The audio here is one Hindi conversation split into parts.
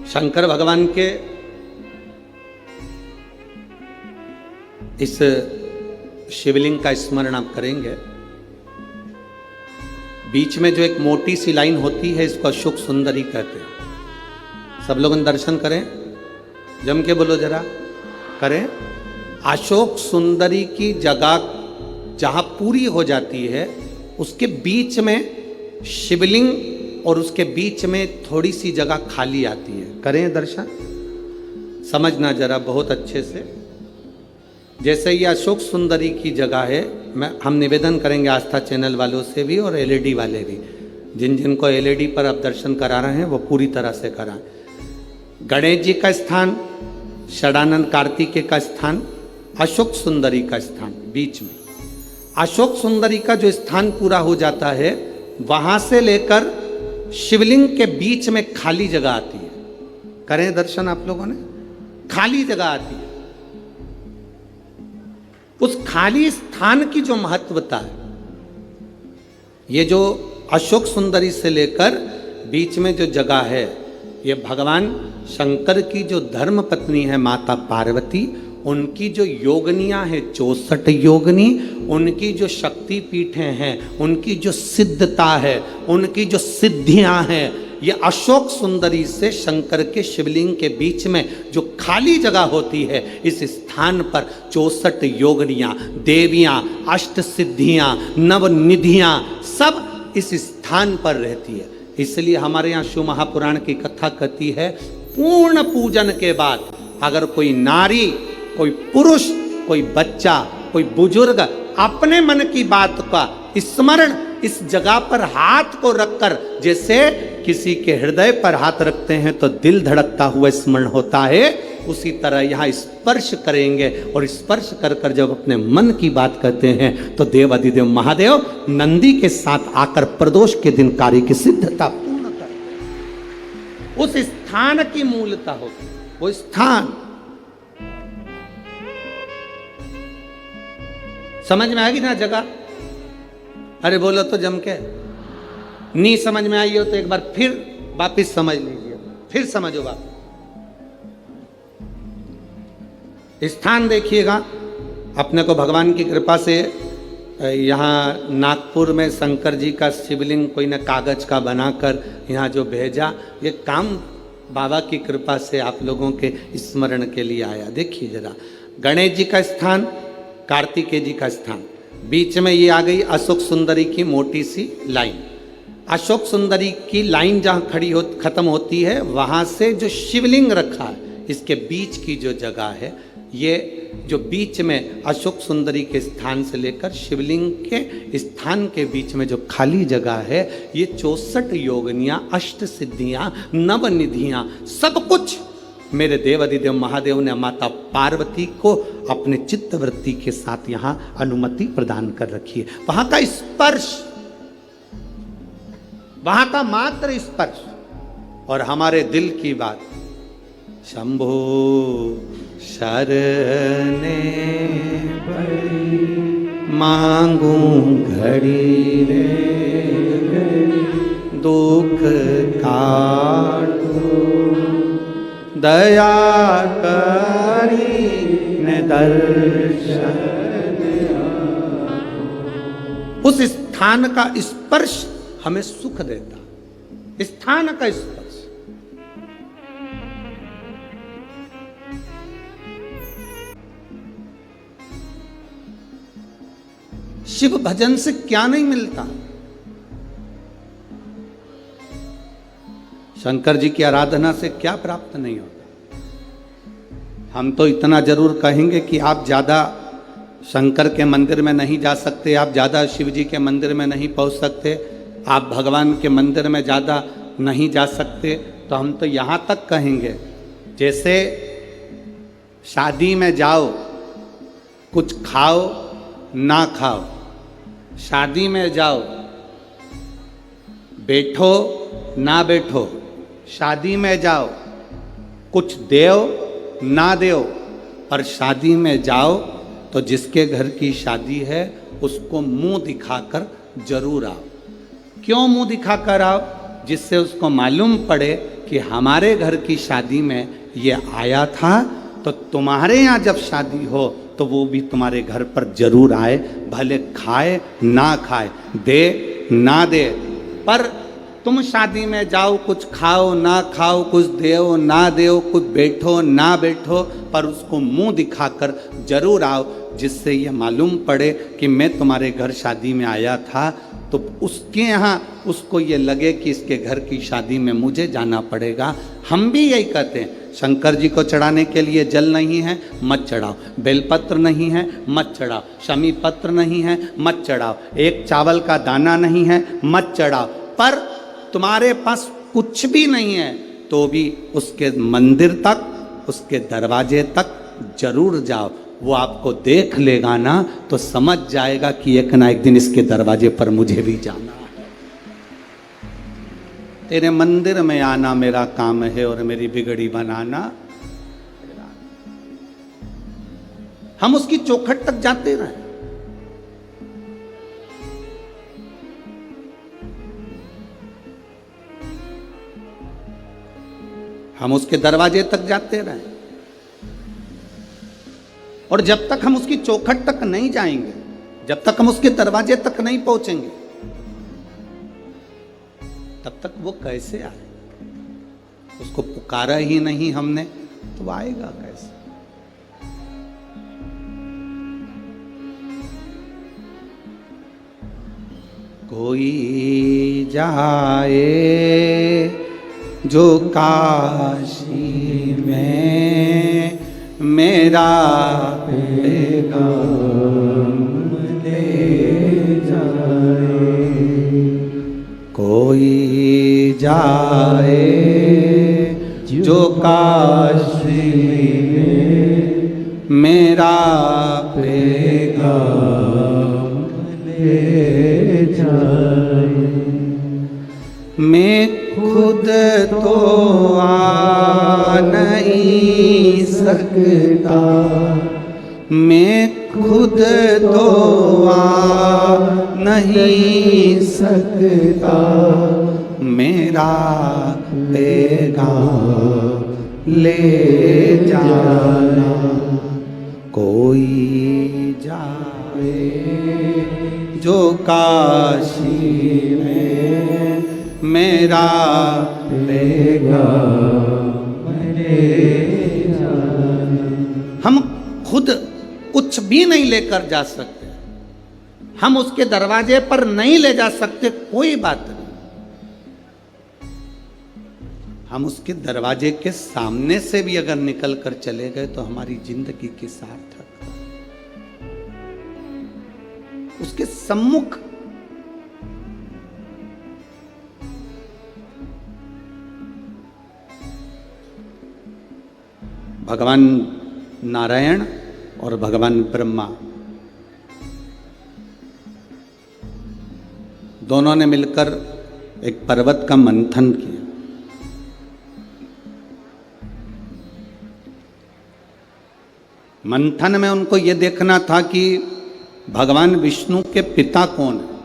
शंकर भगवान के इस शिवलिंग का स्मरण आप करेंगे। बीच में जो एक मोटी सी लाइन होती है इसको अशोक सुंदरी कहते हैं। सब लोग दर्शन करें, जम के बोलो जरा, करें। अशोक सुंदरी की जगह जहां पूरी हो जाती है उसके बीच में शिवलिंग और उसके बीच में थोड़ी सी जगह खाली आती है। करें दर्शन, समझना जरा बहुत अच्छे से। जैसे ये अशोक सुंदरी की जगह है, हम निवेदन करेंगे आस्था चैनल वालों से भी और एलईडी वाले भी, जिनको एलईडी पर आप दर्शन करा रहे हैं वो पूरी तरह से कराएं। गणेश जी का स्थान, षडानंद कार्तिकेय का स्थान, अशोक सुंदरी का स्थान बीच में। अशोक सुंदरी का जो स्थान पूरा हो जाता है वहां से लेकर शिवलिंग के बीच में खाली जगह आती है। करें दर्शन आप लोगों ने, खाली जगह आती है। उस खाली स्थान की जो महत्वता है, ये जो अशोक सुंदरी से लेकर बीच में जो जगह है, ये भगवान शंकर की जो धर्म पत्नी है माता पार्वती, उनकी जो योगनियां हैं 64 योगनी, उनकी जो शक्ति पीठें हैं, उनकी जो सिद्धता है, उनकी जो सिद्धियां हैं, ये अशोक सुंदरी से शंकर के शिवलिंग के बीच में जो खाली जगह होती है, इस स्थान पर 64 योगनियां, देवियां, अष्ट सिद्धियां, नवनिधियां सब इस स्थान पर रहती है। इसलिए हमारे यहाँ शिव महापुराण की कथा कहती है, पूर्ण पूजन के बाद अगर कोई नारी, कोई पुरुष, कोई बच्चा, कोई बुजुर्ग अपने मन की बात का स्मरण इस जगह पर हाथ को रखकर, जैसे किसी के हृदय पर हाथ रखते हैं तो दिल धड़कता हुआ स्मरण होता है, उसी तरह यहाँ स्पर्श करेंगे और स्पर्श कर कर जब अपने मन की बात कहते हैं तो देव अधिदेव महादेव नंदी के साथ आकर प्रदोष के दिन कार्य की सिद्धता पूर्ण करते। उस स्थान की मूलता होती, वो स्थान समझ में आएगी ना जगह। अरे बोलो तो जम के, नहीं समझ में आई हो तो एक बार फिर वापिस समझ लीजिए, फिर समझो बात। स्थान देखिएगा, अपने को भगवान की कृपा से यहाँ नागपुर में शंकर जी का शिवलिंग कोई ने कागज का बनाकर यहाँ जो भेजा, ये काम बाबा की कृपा से आप लोगों के स्मरण के लिए आया। देखिए जरा, गणेश जी का स्थान, कार्तिकेय जी का स्थान, बीच में ये आ गई अशोक सुंदरी की मोटी सी लाइन। अशोक सुंदरी की लाइन जहाँ खत्म होती है, वहाँ से जो शिवलिंग रखा है, इसके बीच की जो जगह है, ये जो बीच में अशोक सुंदरी के स्थान से लेकर शिवलिंग के स्थान के बीच में जो खाली जगह है, ये 64 योगनियाँ, अष्ट सिद्धियाँ, नवनिधियाँ, सब कुछ मेरे देव अधिदेव महादेव ने माता पार्वती को अपने चित्तवृत्ति के साथ यहाँ अनुमति प्रदान कर रखी है। वहां का स्पर्श, वहां का मात्र स्पर्श और हमारे दिल की बात, शंभो शरणे पड़ी मांगू घड़ी रे दुख काटो दया करी ने दर्शन। उस स्थान का स्पर्श हमें सुख देता, स्थान का स्पर्श। शिव भजन से क्या नहीं मिलता, शंकर जी की आराधना से क्या प्राप्त नहीं होता। हम तो इतना जरूर कहेंगे कि आप ज़्यादा शंकर के मंदिर में नहीं जा सकते, आप ज़्यादा शिव जी के मंदिर में नहीं पहुंच सकते, आप भगवान के मंदिर में ज़्यादा नहीं जा सकते, तो हम तो यहाँ तक कहेंगे, जैसे शादी में जाओ, कुछ खाओ ना खाओ, शादी में जाओ, बैठो ना बैठो, शादी में जाओ, कुछ देव ना देव, पर शादी में जाओ तो जिसके घर की शादी है उसको मुंह दिखाकर जरूर आओ। क्यों मुंह दिखाकर आओ? जिससे उसको मालूम पड़े कि हमारे घर की शादी में ये आया था, तो तुम्हारे यहाँ जब शादी हो तो वो भी तुम्हारे घर पर जरूर आए, भले खाए ना खाए, दे ना दे, पर तुम शादी में जाओ, कुछ खाओ ना खाओ, कुछ देओ ना देओ, कुछ बैठो ना बैठो, पर उसको मुंह दिखाकर जरूर आओ, जिससे ये मालूम पड़े कि मैं तुम्हारे घर शादी में आया था। तो उसके यहाँ उसको ये लगे कि इसके घर की शादी में मुझे जाना पड़ेगा। हम भी यही कहते हैं, शंकर जी को चढ़ाने के लिए जल नहीं है मत चढ़ाओ, बेलपत्र नहीं है मत चढ़ाओ, शमी पत्र नहीं है मत चढ़ाओ, एक चावल का दाना नहीं है मत चढ़ाओ, पर तुम्हारे पास कुछ भी नहीं है तो भी उसके मंदिर तक, उसके दरवाजे तक जरूर जाओ। वो आपको देख लेगा ना तो समझ जाएगा कि एक ना एक दिन इसके दरवाजे पर मुझे भी जाना है। तेरे मंदिर में आना मेरा काम है और मेरी बिगड़ी बनाना। हम उसकी चौखट तक जाते रहे, हम उसके दरवाजे तक जाते रहे, और जब तक हम उसकी चौखट तक नहीं जाएंगे, जब तक हम उसके दरवाजे तक नहीं पहुंचेंगे, तब तक वो कैसे आए? उसको पुकारा ही नहीं हमने तो आएगा कैसे? कोई जाए जो काशी में मेरा पैगाम ले जाए, कोई जाए जो काशी में मेरा पैगाम ले जाए। मैं खुद तो आ नहीं सकता, मैं खुद तो आ नहीं सकता, मेरा पैगाम ले जाना। कोई जाए जो काशी में मेरा पैगाम ले जाना। हम खुद कुछ भी नहीं लेकर जा सकते, हम उसके दरवाजे पर नहीं ले जा सकते, कोई बात नहीं, हम उसके दरवाजे के सामने से भी अगर निकल कर चले गए तो हमारी जिंदगी की सार्थक। उसके सम्मुख भगवान नारायण और भगवान ब्रह्मा दोनों ने मिलकर एक पर्वत का मंथन किया। मंथन में उनको यह देखना था कि भगवान विष्णु के पिता कौन है।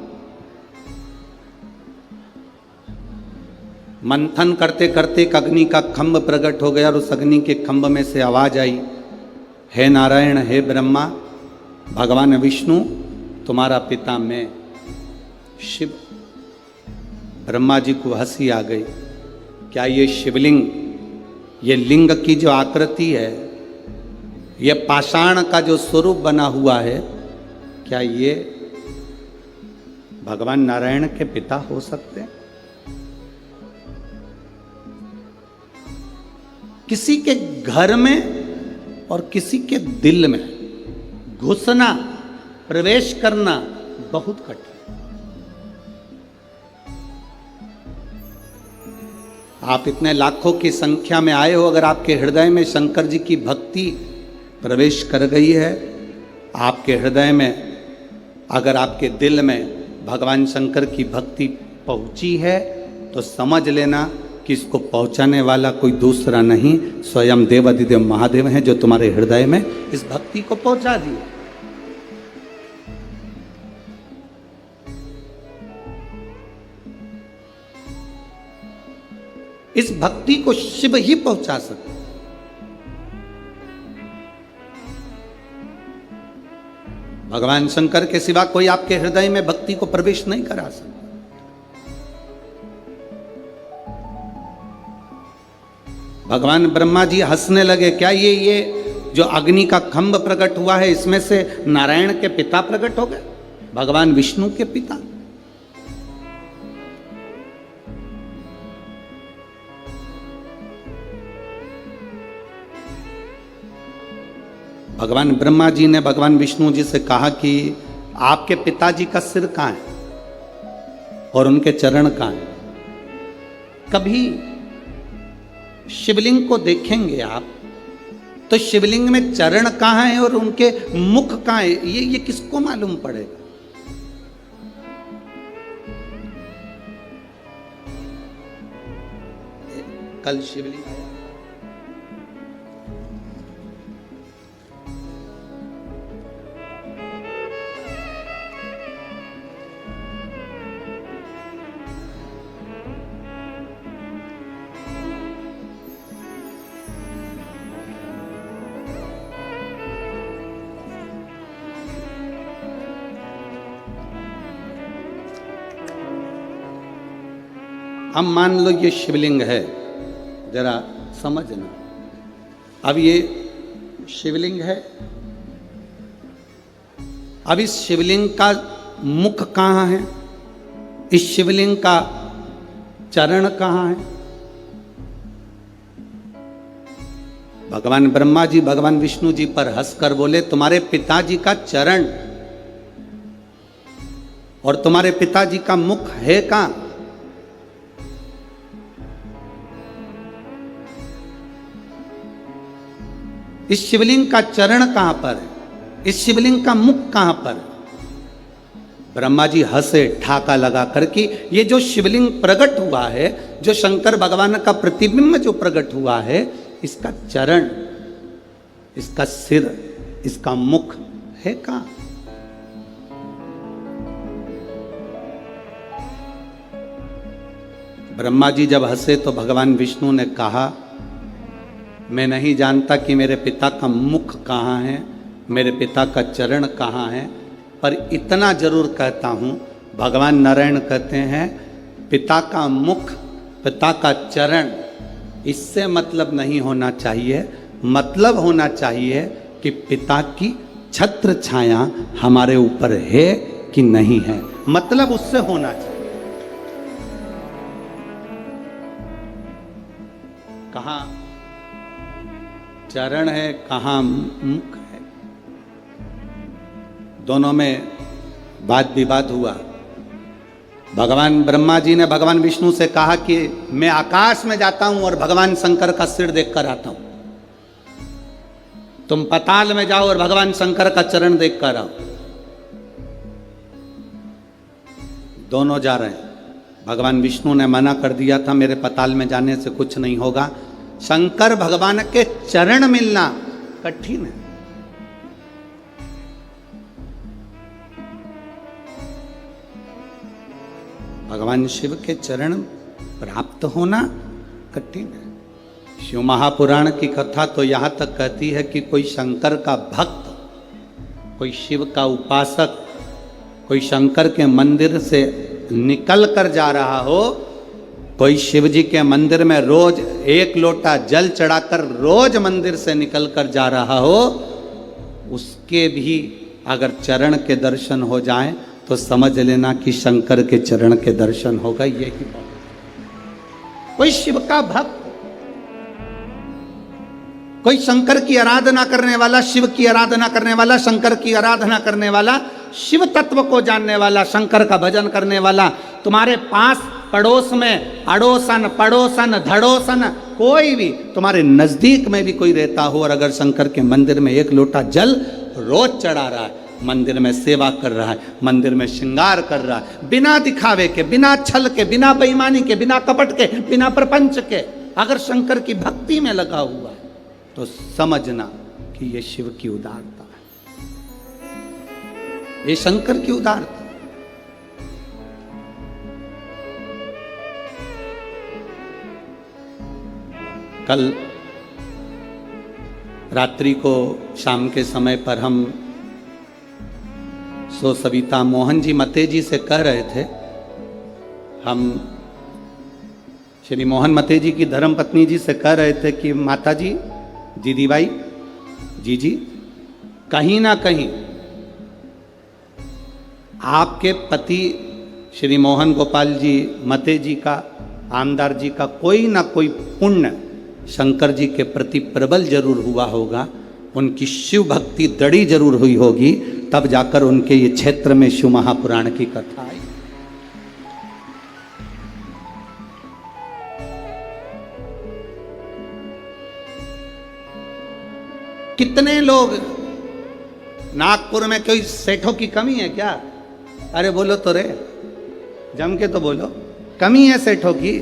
मंथन करते करते एक अग्नि का खंभ प्रकट हो गया और उस अग्नि के खंभ में से आवाज आई, हे नारायण, हे ब्रह्मा, भगवान विष्णु तुम्हारा पिता मैं शिव। ब्रह्मा जी को हंसी आ गई, क्या ये शिवलिंग, ये लिंग की जो आकृति है, ये पाषाण का जो स्वरूप बना हुआ है, क्या ये भगवान नारायण के पिता हो सकते हैं? किसी के घर में और किसी के दिल में घुसना, प्रवेश करना बहुत कठिन। आप इतने लाखों की संख्या में आए हो, अगर आपके हृदय में शंकर जी की भक्ति प्रवेश कर गई है, आपके हृदय में, अगर आपके दिल में भगवान शंकर की भक्ति पहुंची है, तो समझ लेना कि इसको पहुंचाने वाला कोई दूसरा नहीं, स्वयं देवाधिदेव महादेव हैं, जो तुम्हारे हृदय में इस भक्ति को पहुंचा दिए। इस भक्ति को शिव ही पहुंचा सकते। भगवान शंकर के सिवा कोई आपके हृदय में भक्ति को प्रवेश नहीं करा सकता। भगवान ब्रह्मा जी हंसने लगे, क्या ये जो अग्नि का खंभ प्रकट हुआ है इसमें से नारायण के पिता प्रकट हो गए, भगवान विष्णु के पिता? भगवान ब्रह्मा जी ने भगवान विष्णु जी से कहा कि आपके पिताजी का सिर कहां है और उनके चरण कहां है? कभी शिवलिंग को देखेंगे आप तो शिवलिंग में चरण कहां है और उनके मुख कहां है, ये किसको मालूम पड़ेगा? कल शिवलिंग आया, हम मान लो ये शिवलिंग है, जरा समझना। अब ये शिवलिंग है, अब इस शिवलिंग का मुख कहाँ है, इस शिवलिंग का चरण कहाँ है? भगवान ब्रह्मा जी भगवान विष्णु जी पर हंसकर बोले, तुम्हारे पिताजी का चरण और तुम्हारे पिताजी का मुख है कहाँ? इस शिवलिंग का चरण कहां पर है, इस शिवलिंग का मुख कहां पर है? ब्रह्मा जी हंसे ठाका लगा करके, ये जो शिवलिंग प्रकट हुआ है, जो शंकर भगवान का प्रतिबिंब जो प्रकट हुआ है, इसका चरण, इसका सिर, इसका मुख है कहां? ब्रह्मा जी जब हंसे तो भगवान विष्णु ने कहा, मैं नहीं जानता कि मेरे पिता का मुख कहाँ है, मेरे पिता का चरण कहाँ है, पर इतना जरूर कहता हूँ, भगवान नारायण कहते हैं पिता का मुख, पिता का चरण, इससे मतलब नहीं होना चाहिए। मतलब होना चाहिए कि पिता की छत्र छाया हमारे ऊपर है कि नहीं है, मतलब उससे होना चाहिए। कहाँ चरण है, कहाँ मुख है? दोनों में वाद विवाद हुआ। भगवान ब्रह्मा जी ने भगवान विष्णु से कहा कि मैं आकाश में जाता हूं और भगवान शंकर का सिर देखकर आता हूं, तुम पाताल में जाओ और भगवान शंकर का चरण देखकर आओ। दोनों जा रहे हैं। भगवान विष्णु ने मना कर दिया था, मेरे पाताल में जाने से कुछ नहीं होगा, शंकर भगवान के चरण मिलना कठिन है। भगवान शिव के चरण प्राप्त होना कठिन है। शिव महापुराण की कथा तो यहां तक कहती है कि कोई शंकर का भक्त, कोई शिव का उपासक, कोई शंकर के मंदिर से निकल कर जा रहा हो, कोई शिव जी के मंदिर में रोज एक लोटा जल चढ़ाकर रोज मंदिर से निकल कर जा रहा हो, उसके भी अगर चरण के दर्शन हो जाएं तो समझ लेना कि शंकर के चरण के दर्शन होगा। यही बात। कोई शिव का भक्त, कोई शंकर की आराधना करने वाला, शिव की आराधना करने वाला, शंकर की आराधना करने वाला, शिव तत्व को जानने वाला, शंकर का भजन करने वाला, तुम्हारे पास पड़ोस में अड़ोसन पड़ोसन धड़ोसन कोई भी तुम्हारे नजदीक में भी कोई रहता हो और अगर शंकर के मंदिर में एक लोटा जल रोज चढ़ा रहा है, मंदिर में सेवा कर रहा है, मंदिर में श्रृंगार कर रहा है, बिना दिखावे के, बिना छल के, बिना बेईमानी के, बिना कपट के, बिना प्रपंच के, अगर शंकर की भक्ति में लगा हुआ है तो समझना कि ये शिव की उदारता है, ये शंकर की उदारता। कल रात्रि को शाम के समय पर हम सविता मोहन जी मते जी से कह रहे थे, हम श्री मोहन मते जी की धर्मपत्नी जी से कह रहे थे कि माता जी, दीदी भाई, जी कहीं ना कहीं आपके पति श्री मोहन गोपाल जी मते जी का, आमदार जी का कोई ना कोई पुण्य शंकर जी के प्रति प्रबल जरूर हुआ होगा, उनकी शिव भक्ति दृढ़ी जरूर हुई होगी, तब जाकर उनके ये क्षेत्र में शिव महापुराण की कथा आई। कितने लोग, नागपुर में कोई सेठों की कमी है क्या? अरे बोलो तो रे, जम के तो बोलो, कमी है सेठों की?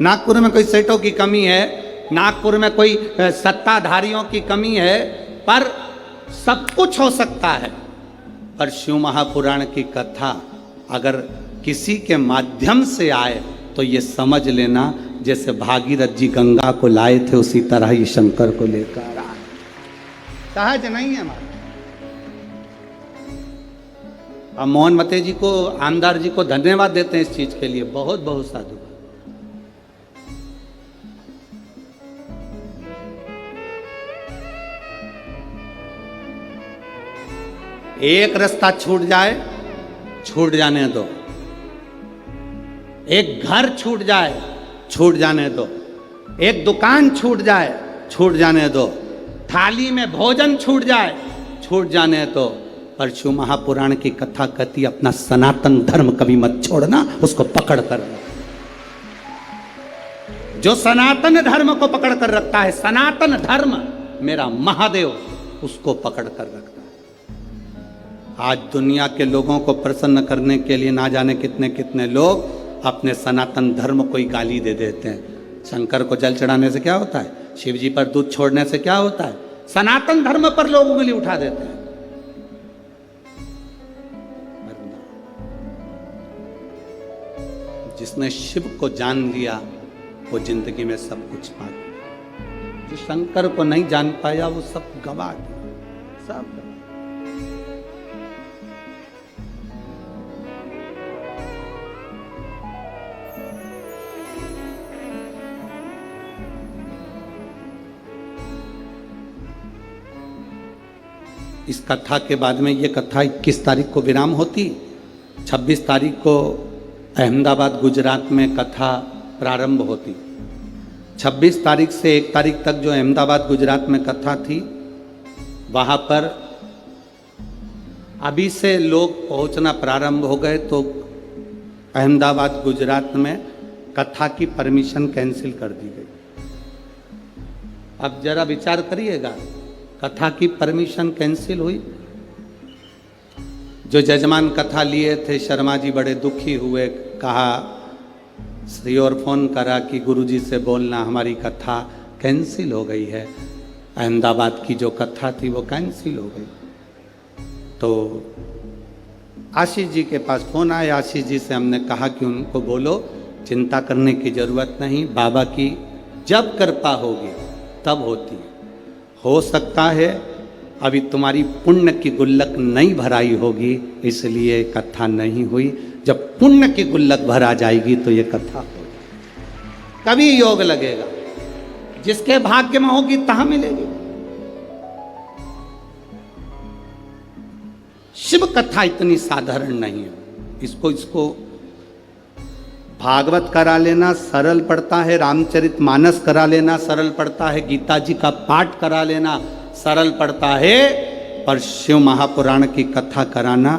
नागपुर में कोई सेठों की कमी है? नागपुर में कोई सत्ताधारियों की कमी है? पर सब कुछ हो सकता है, पर शिव महापुराण की कथा अगर किसी के माध्यम से आए तो ये समझ लेना जैसे भागीरथ जी गंगा को लाए थे उसी तरह ही शंकर को लेकर आए। सहज नहीं है हमारा। अब मोहन मते जी को, आमदार जी को धन्यवाद देते हैं इस चीज के लिए, बहुत बहुत साधु। एक रास्ता छूट जाए, छूट जाने दो। एक घर छूट जाए, छूट जाने दो। एक दुकान छूट जाए, छूट जाने दो। थाली में भोजन छूट जाए, छूट जाने दो। पर शिव महापुराण की कथा कहती, अपना सनातन धर्म कभी मत छोड़ना, उसको पकड़ कर। जो सनातन धर्म को पकड़ कर रखता है, सनातन धर्म मेरा महादेव, उसको पकड़ कर रखता है। आज दुनिया के लोगों को प्रसन्न करने के लिए ना जाने कितने कितने लोग अपने सनातन धर्म को ही गाली दे देते हैं। शंकर को जल चढ़ाने से क्या होता है? शिव जी पर दूध छोड़ने से क्या होता है? सनातन धर्म पर लोग उंगली उठा देते हैं। जिसने शिव को जान लिया वो जिंदगी में सब कुछ पा गया। जो शंकर को नहीं जान पाया वो सब गवा गया, सब गवा। इस कथा के बाद में ये कथा 21 तारीख को विराम होती, 26 तारीख को अहमदाबाद गुजरात में कथा प्रारंभ होती। 26 तारीख से 1 तारीख तक जो अहमदाबाद गुजरात में कथा थी, वहाँ पर अभी से लोग पहुँचना प्रारंभ हो गए, तो अहमदाबाद गुजरात में कथा की परमिशन कैंसिल कर दी गई। अब जरा विचार करिएगा, कथा की परमिशन कैंसिल हुई। जो जजमान कथा लिए थे शर्मा जी बड़े दुखी हुए, कहा श्री और फोन करा कि गुरुजी से बोलना हमारी कथा कैंसिल हो गई है। अहमदाबाद की जो कथा थी वो कैंसिल हो गई। तो आशीष जी के पास फोन आया, आशीष जी से हमने कहा कि उनको बोलो चिंता करने की ज़रूरत नहीं, बाबा की जब कृपा होगी तब होती है। हो सकता है अभी तुम्हारी पुण्य की गुल्लक नहीं भराई होगी, इसलिए कथा नहीं हुई। जब पुण्य की गुल्लक भरा जाएगी तो ये कथा होगी, कभी योग लगेगा। जिसके भाग्य में होगी तहां मिलेगी। शिव कथा इतनी साधारण नहीं है। इसको भागवत करा लेना सरल पड़ता है, रामचरितमानस करा लेना सरल पड़ता है, गीता जी का पाठ करा लेना सरल पड़ता है, पर शिव महापुराण की कथा कराना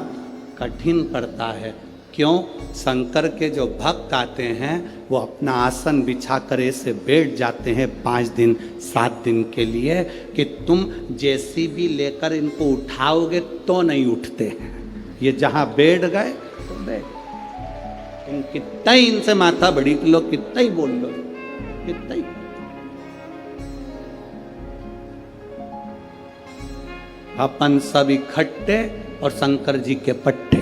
कठिन पड़ता है। क्यों? शंकर के जो भक्त आते हैं वो अपना आसन बिछा कर ऐसे बैठ जाते हैं 5 दिन 7 दिन के लिए कि तुम जेसीबी लेकर इनको उठाओगे तो नहीं उठते हैं। ये जहाँ बैठ गए तो बैठ। तुम कितना ही इनसे माथा बड़ी लो, कितना ही बोल लो, कितना ही। अपन सब इकट्ठे और शंकर जी के पट्टे।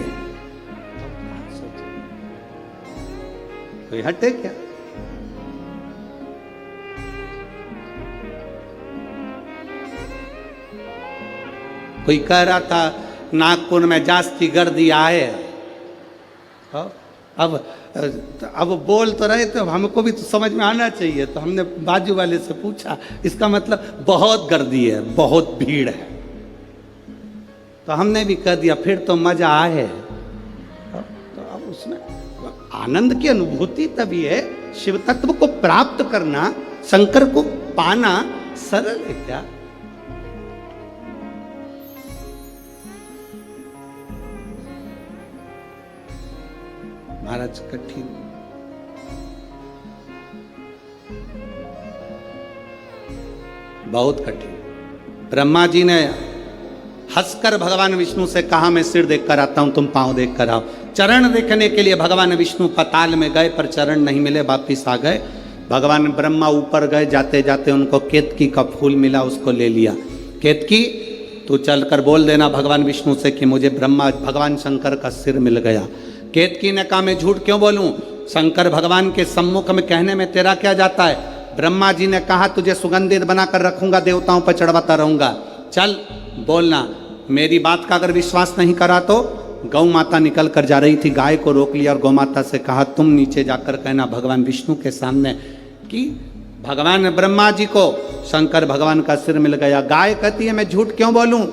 कोई हटे क्या? कोई कह रहा था नागपुर में जास्ती गर्दी आए। अब बोल तो रहे थे, हमको भी तो समझ में आना चाहिए, तो हमने बाजू वाले से पूछा, इसका मतलब बहुत गर्दी है, बहुत भीड़ है। तो हमने भी कह दिया फिर तो मजा आए। तो अब उसमें आनंद की अनुभूति तभी है। शिव तत्व को प्राप्त करना, शंकर को पाना सरल है क्या? महाराज कठिन, बहुत कठिन। ब्रह्मा जी ने हंसकर भगवान विष्णु से कहा मैं सिर देख कर आता हूं, तुम पांव देख कर आओ। चरण देखने के लिए भगवान विष्णु पाताल में गए, पर चरण नहीं मिले, वापिस आ गए। भगवान ब्रह्मा ऊपर गए, जाते जाते उनको केतकी का फूल मिला, उसको ले लिया। केतकी तू चलकर बोल देना भगवान विष्णु से कि मुझे भगवान शंकर का सिर मिल गया। केतकी ने कहा मैं झूठ क्यों बोलूं, शंकर भगवान के सम्मुख में कहने में तेरा क्या जाता है। ब्रह्मा जी ने कहा तुझे सुगंधित बनाकर रखूंगा, देवताओं पर चढ़वाता रहूंगा, चल बोलना। मेरी बात का अगर विश्वास नहीं करा तो गौ माता निकल कर जा रही थी, गाय को रोक लिया और गौ माता से कहा तुम नीचे जाकर कहना भगवान विष्णु के सामने कि भगवान ब्रह्मा जी को शंकर भगवान का सिर मिल गया। गाय कहती है मैं झूठ क्यों बोलूं,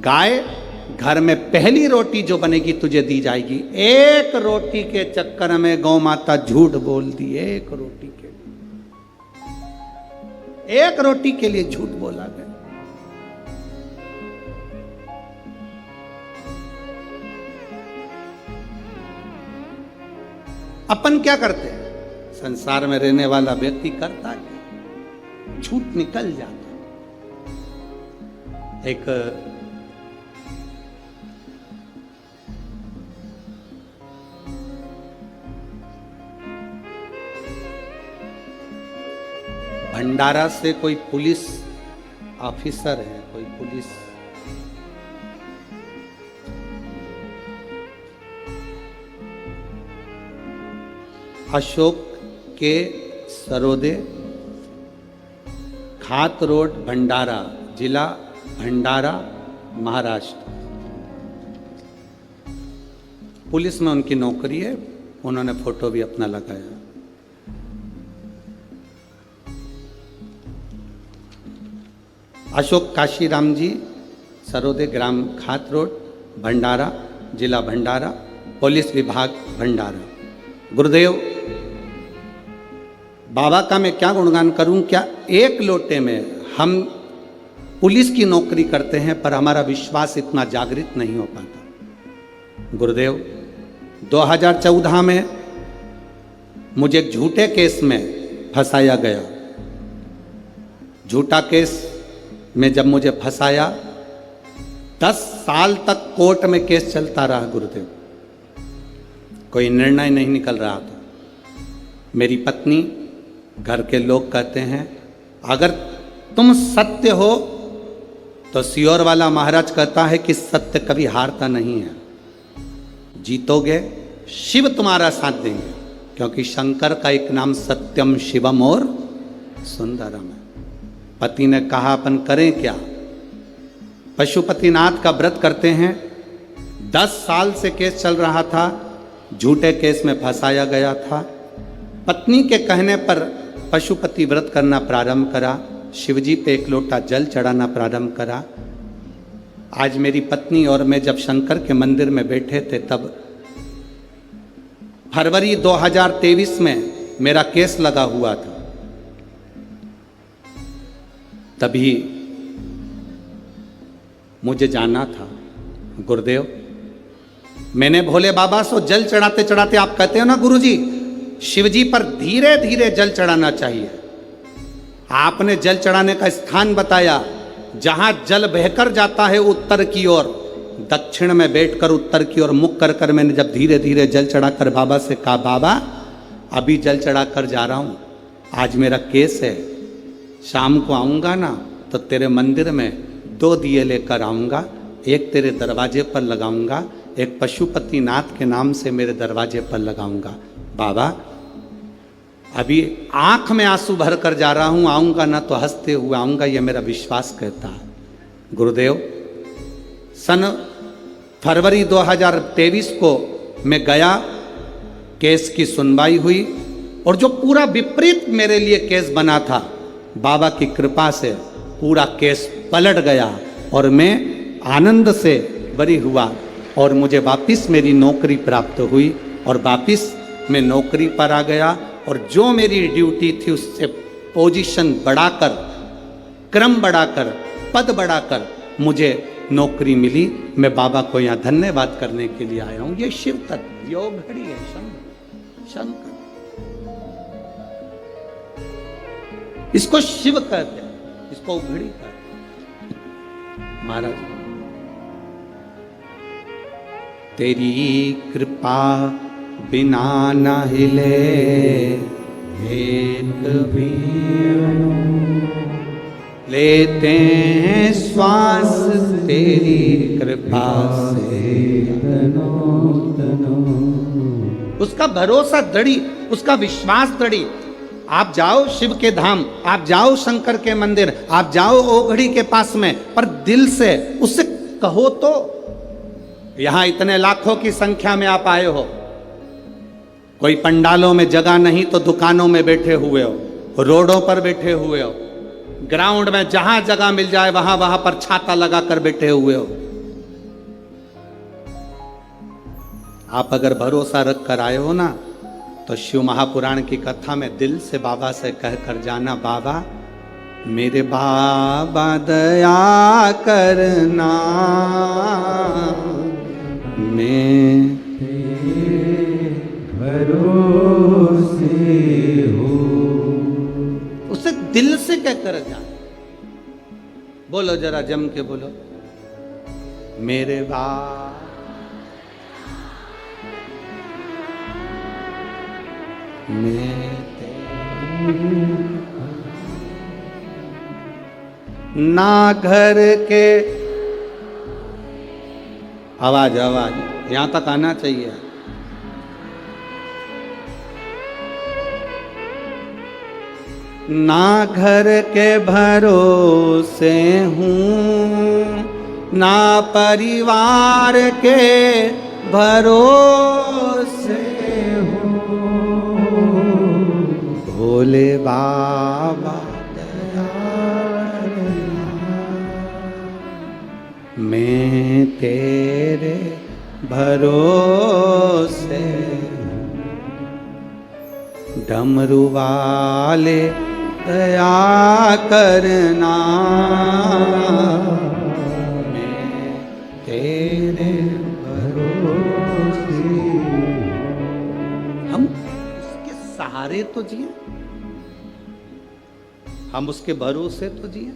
गाय घर में पहली रोटी जो बनेगी तुझे दी जाएगी। एक रोटी के चक्कर में गौ माता झूठ बोल दी, एक रोटी के लिए, एक रोटी के लिए झूठ बोला गया। अपन क्या करते हैं, संसार में रहने वाला व्यक्ति करता क्या, झूठ निकल जाता। एक भंडारा से कोई पुलिस ऑफिसर है, कोई पुलिस अशोक के सरोदे, खात रोड, भंडारा, जिला भंडारा, महाराष्ट्र। पुलिस में उनकी नौकरी है, उन्होंने फोटो भी अपना लगाया। अशोक काशीराम जी, सरोदे, ग्राम खात रोड, भंडारा, जिला भंडारा, पुलिस विभाग भंडारा। गुरुदेव बाबा का मैं क्या गुणगान करूं, क्या एक लोटे में हम पुलिस की नौकरी करते हैं पर हमारा विश्वास इतना जागृत नहीं हो पाता। गुरुदेव 2014 में मुझे एक झूठे केस में फंसाया गया। झूठा केस में जब मुझे फंसाया 10 साल तक कोर्ट में केस चलता रहा। गुरुदेव कोई निर्णय नहीं निकल रहा था। मेरी पत्नी, घर के लोग कहते हैं अगर तुम सत्य हो तो सियोर वाला महाराज कहता है कि सत्य कभी हारता नहीं है, जीतोगे, शिव तुम्हारा साथ देंगे, क्योंकि शंकर का एक नाम सत्यम शिवम और सुंदरम है। पति ने कहा अपन करें क्या, पशुपतिनाथ का व्रत करते हैं। 10 साल से केस चल रहा था, झूठे केस में फंसाया गया था। पत्नी के कहने पर पशुपति व्रत करना प्रारंभ करा, शिवजी पे एक लोटा जल चढ़ाना प्रारंभ करा। आज मेरी पत्नी और मैं जब शंकर के मंदिर में बैठे थे तब फरवरी 2023 में मेरा केस लगा हुआ था। तभी मुझे जाना था। गुरुदेव मैंने भोले बाबा से जल चढ़ाते चढ़ाते, आप कहते हो ना गुरुजी शिवजी पर धीरे धीरे जल चढ़ाना चाहिए, आपने जल चढ़ाने का स्थान बताया जहां जल बहकर जाता है उत्तर की ओर, दक्षिण में बैठकर उत्तर की ओर मुख कर कर मैंने जब धीरे धीरे जल चढ़ाकर बाबा से कहा बाबा अभी जल चढ़ाकर जा रहा हूं, आज मेरा केस है, शाम को आऊंगा ना तो तेरे मंदिर में 2 दिए लेकर आऊंगा, एक तेरे दरवाजे पर लगाऊंगा, एक पशुपतिनाथ के नाम से मेरे दरवाजे पर लगाऊंगा। बाबा अभी आंख में आंसू भर कर जा रहा हूं, आऊंगा ना तो हंसते हुए आऊंगा, यह मेरा विश्वास कहता है। गुरुदेव सन फरवरी 2023 को मैं गया, केस की सुनवाई हुई और जो पूरा विपरीत मेरे लिए केस बना था, बाबा की कृपा से पूरा केस पलट गया और मैं आनंद से बरी हुआ और मुझे वापस मेरी नौकरी प्राप्त हुई और वापस मैं नौकरी पर आ गया और जो मेरी ड्यूटी थी उससे पोजीशन बढ़ाकर, क्रम बढ़ाकर, पद बढ़ाकर मुझे नौकरी मिली। मैं बाबा को यहाँ धन्यवाद करने के लिए आया हूँ। ये शिव तत्व, योग घड़ी है, शंकर, इसको शिव कहते हैं, इसको उघड़ी कहते हैं। महाराज, तेरी कृपा बिना न हिले एक भी लेते हैं श्वास तेरी कृपा से। उसका भरोसा दृढ़ी, उसका विश्वास दृढ़ी। आप जाओ शिव के धाम, आप जाओ शंकर के मंदिर, आप जाओ ओघड़ी के पास में, पर दिल से उससे कहो तो। यहां इतने लाखों की संख्या में आप आए हो, कोई पंडालों में जगह नहीं तो दुकानों में बैठे हुए हो, रोडों पर बैठे हुए हो, ग्राउंड में जहां जगह मिल जाए वहां वहां पर छाता लगाकर बैठे हुए हो। आप अगर भरोसा रख कर आए हो ना, तो शिव महापुराण की कथा में दिल से बाबा से कहकर जाना, बाबा मेरे बाबा दया करना, मैं भरोसे हो। उसे दिल से कहकर जा, बोलो जरा जम के बोलो, मेरे बाबा मैं ना घर के, आवाज आवाज यहां तक आना चाहिए। ना घर के भरोसे हूँ, ना परिवार के भरोसे हूँ, भोले बाबा दया करना, मैं तेरे भरोसे। डमरू वाले दया करना, मैं तेरे भरोसे। हम उसके सहारे तो जिए, हम उसके भरोसे तो जिए।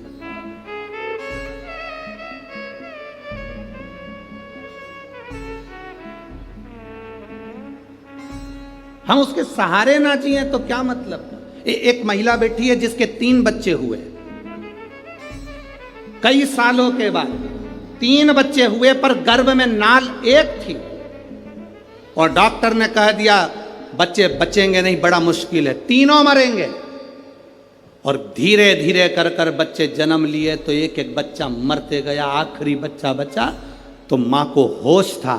हम उसके सहारे ना जिए तो क्या मतलब। एक महिला बैठी है जिसके 3 बच्चे हुए, कई सालों के बाद 3 बच्चे हुए, पर गर्भ में नाल एक थी और डॉक्टर ने कह दिया बच्चे बचेंगे नहीं, बड़ा मुश्किल है, तीनों मरेंगे। और धीरे धीरे कर कर बच्चे जन्म लिए तो एक एक बच्चा मरते गया। आखिरी बच्चा बचा तो माँ को होश था,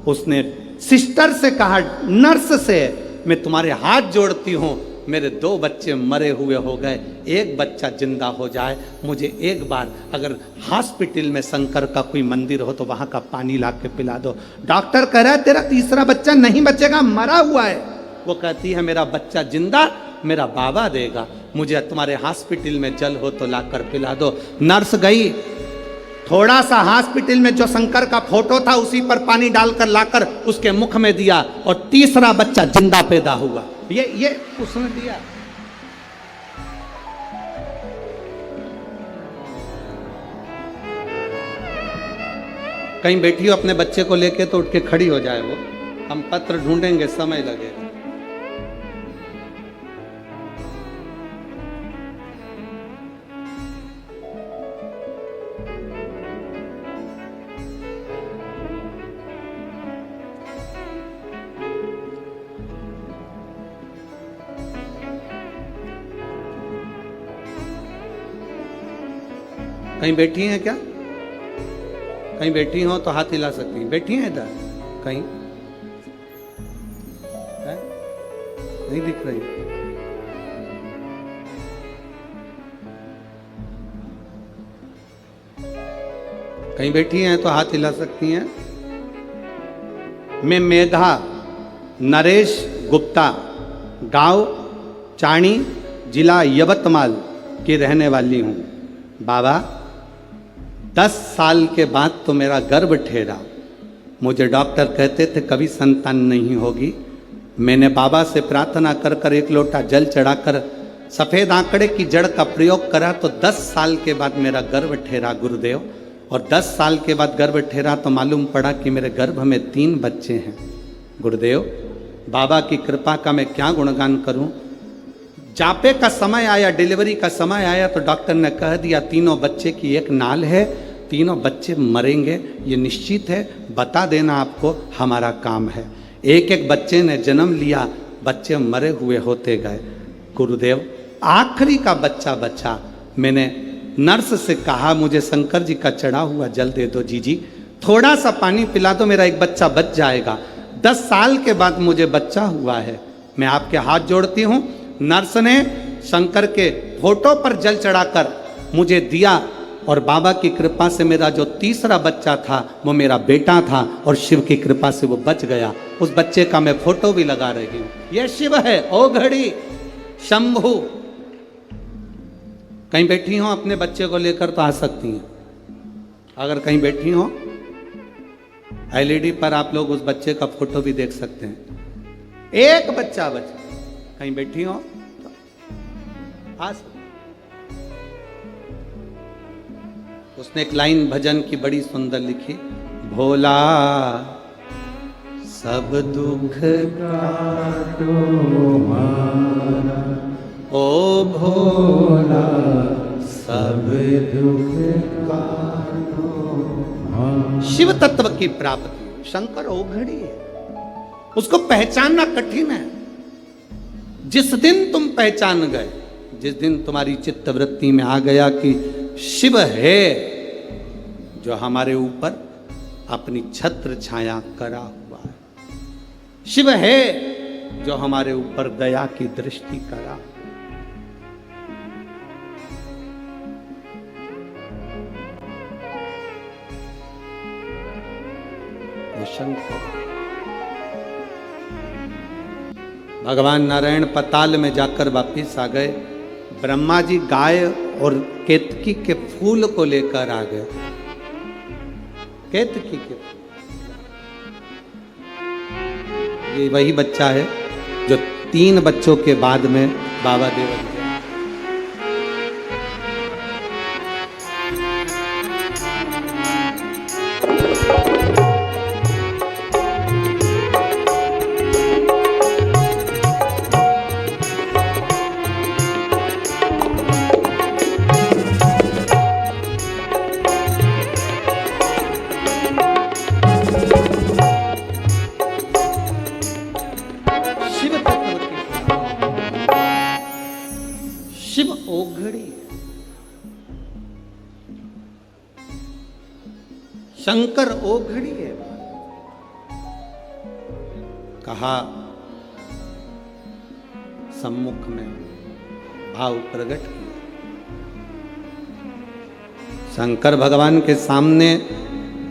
उसने सिस्टर से कहा, नर्स से, मैं तुम्हारे हाथ जोड़ती हूँ, मेरे 2 बच्चे मरे हुए हो गए, एक बच्चा जिंदा हो जाए, मुझे एक बार अगर हॉस्पिटल में शंकर का कोई मंदिर हो तो वहाँ का पानी ला के पिला दो। डॉक्टर कह रहा है तेरा तीसरा बच्चा नहीं बचेगा, मरा हुआ है। वो कहती है मेरा बच्चा जिंदा मेरा बाबा देगा, मुझे तुम्हारे हॉस्पिटल में जल हो तो ला कर पिला दो। नर्स गई, थोड़ा सा हॉस्पिटल में जो शंकर का फोटो था उसी पर पानी डालकर लाकर उसके मुख में दिया और तीसरा बच्चा जिंदा पैदा हुआ। ये उसने दिया। कहीं बैठी हो अपने बच्चे को लेके तो उठ के खड़ी हो जाए वो, हम पत्र ढूंढेंगे, समय लगेगा। कहीं बैठी हैं क्या? कहीं बैठी हो तो हाथ हिला सकती हैं, बैठी हैं इधर कहीं है? नहीं दिख रही? कहीं बैठी हैं तो हाथ हिला सकती हैं। मैं मेधा नरेश गुप्ता, गांव चाणी, जिला यवतमाल की रहने वाली हूं। बाबा 10 साल के बाद तो मेरा गर्भ ठहरा। मुझे डॉक्टर कहते थे कभी संतान नहीं होगी। मैंने बाबा से प्रार्थना कर कर 1 लोटा जल चढ़ाकर सफ़ेद आंकड़े की जड़ का प्रयोग करा तो 10 साल के बाद मेरा गर्भ ठहरा गुरुदेव। और 10 साल के बाद गर्भ ठहरा तो मालूम पड़ा कि मेरे गर्भ में 3 बच्चे हैं। गुरुदेव बाबा की कृपा का मैं क्या गुणगान करूं। जापे का समय आया, डिलीवरी का समय आया तो डॉक्टर ने कह दिया 3 बच्चे की एक नाल है, 3 बच्चे मरेंगे, ये निश्चित है, बता देना आपको हमारा काम है। एक एक बच्चे ने जन्म लिया, बच्चे मरे हुए होते गए। गुरुदेव आखिरी का बच्चा बचा। मैंने नर्स से कहा मुझे शंकर जी का चढ़ा हुआ जल दे दो जीजी, थोड़ा सा पानी पिला दो, मेरा एक बच्चा बच जाएगा। 10 साल के बाद मुझे बच्चा हुआ है। मैं आपके हाथ जोड़ती हूँ। नर्स ने शंकर के फोटो पर जल चढ़ाकर मुझे दिया और बाबा की कृपा से मेरा जो तीसरा बच्चा था वो मेरा बेटा था और शिव की कृपा से वो बच गया। उस बच्चे का मैं फोटो भी लगा रही हूँ। ये शिव है, ओ घड़ी शंभु। कहीं बैठी हो अपने बच्चे को लेकर तो आ सकती हैं। अगर कहीं बैठी हो एलईडी पर आप लोग उस बच्चे का फोटो भी देख सकते हैं। एक बच्चा बचा, कहीं बैठी हो तो आ सकते। उसने एक लाइन भजन की बड़ी सुंदर लिखी, भोला सब दुख काटो मारा, ओ भोला सब दुख काटो। शिव तत्व की प्राप्ति शंकर ओघड़ी है, उसको पहचानना कठिन है। जिस दिन तुम पहचान गए, जिस दिन तुम्हारी चित्त वृत्ति में आ गया कि शिव है जो हमारे ऊपर अपनी छत्र छाया करा हुआ है, शिव है जो हमारे ऊपर दया की दृष्टि करा, वो शंकर। भगवान नारायण पताल में जाकर वापिस आ गए। ब्रह्मा जी गाय और केतकी के फूल को लेकर आ गए। केतकी के ये वही बच्चा है जो 3 बच्चों के बाद में बाबा देव। शिव ओघड़ी, शंकर ओघड़ी है। कहा सम्मुख में भाव प्रकट किया। शंकर भगवान के सामने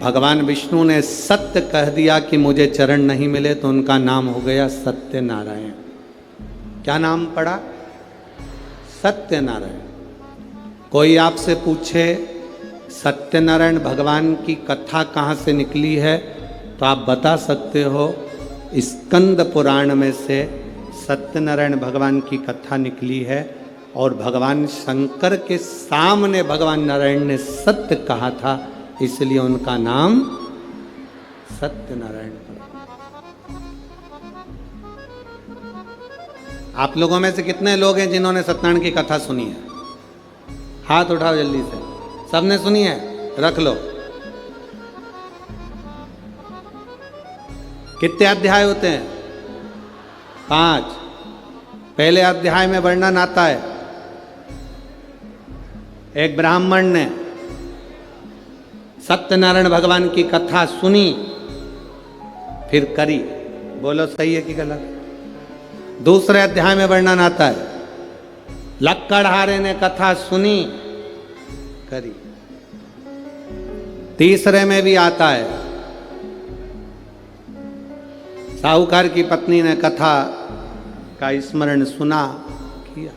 भगवान विष्णु ने सत्य कह दिया कि मुझे चरण नहीं मिले तो उनका नाम हो गया सत्यनारायण। क्या नाम पड़ा? सत्यनारायण। कोई आपसे पूछे सत्यनारायण भगवान की कथा कहाँ से निकली है तो आप बता सकते हो स्कंद पुराण में से सत्यनारायण भगवान की कथा निकली है। और भगवान शंकर के सामने भगवान नारायण ने सत्य कहा था, इसलिए उनका नाम सत्यनारायण पड़ा। आप लोगों में से कितने लोग हैं जिन्होंने सत्यनारायण की कथा सुनी है? हाथ उठाओ जल्दी से। सबने सुनी है? रख लो। कितने अध्याय होते हैं? 5। पहले अध्याय में वर्णन आता है, एक ब्राह्मण ने सत्यनारायण भगवान की कथा सुनी, फिर करी। बोलो सही है कि गलत? दूसरे अध्याय में वर्णन आता है, लक्कड़हारे ने कथा सुनी, करी। तीसरे में भी आता है, साहूकार की पत्नी ने कथा का स्मरण सुना, किया।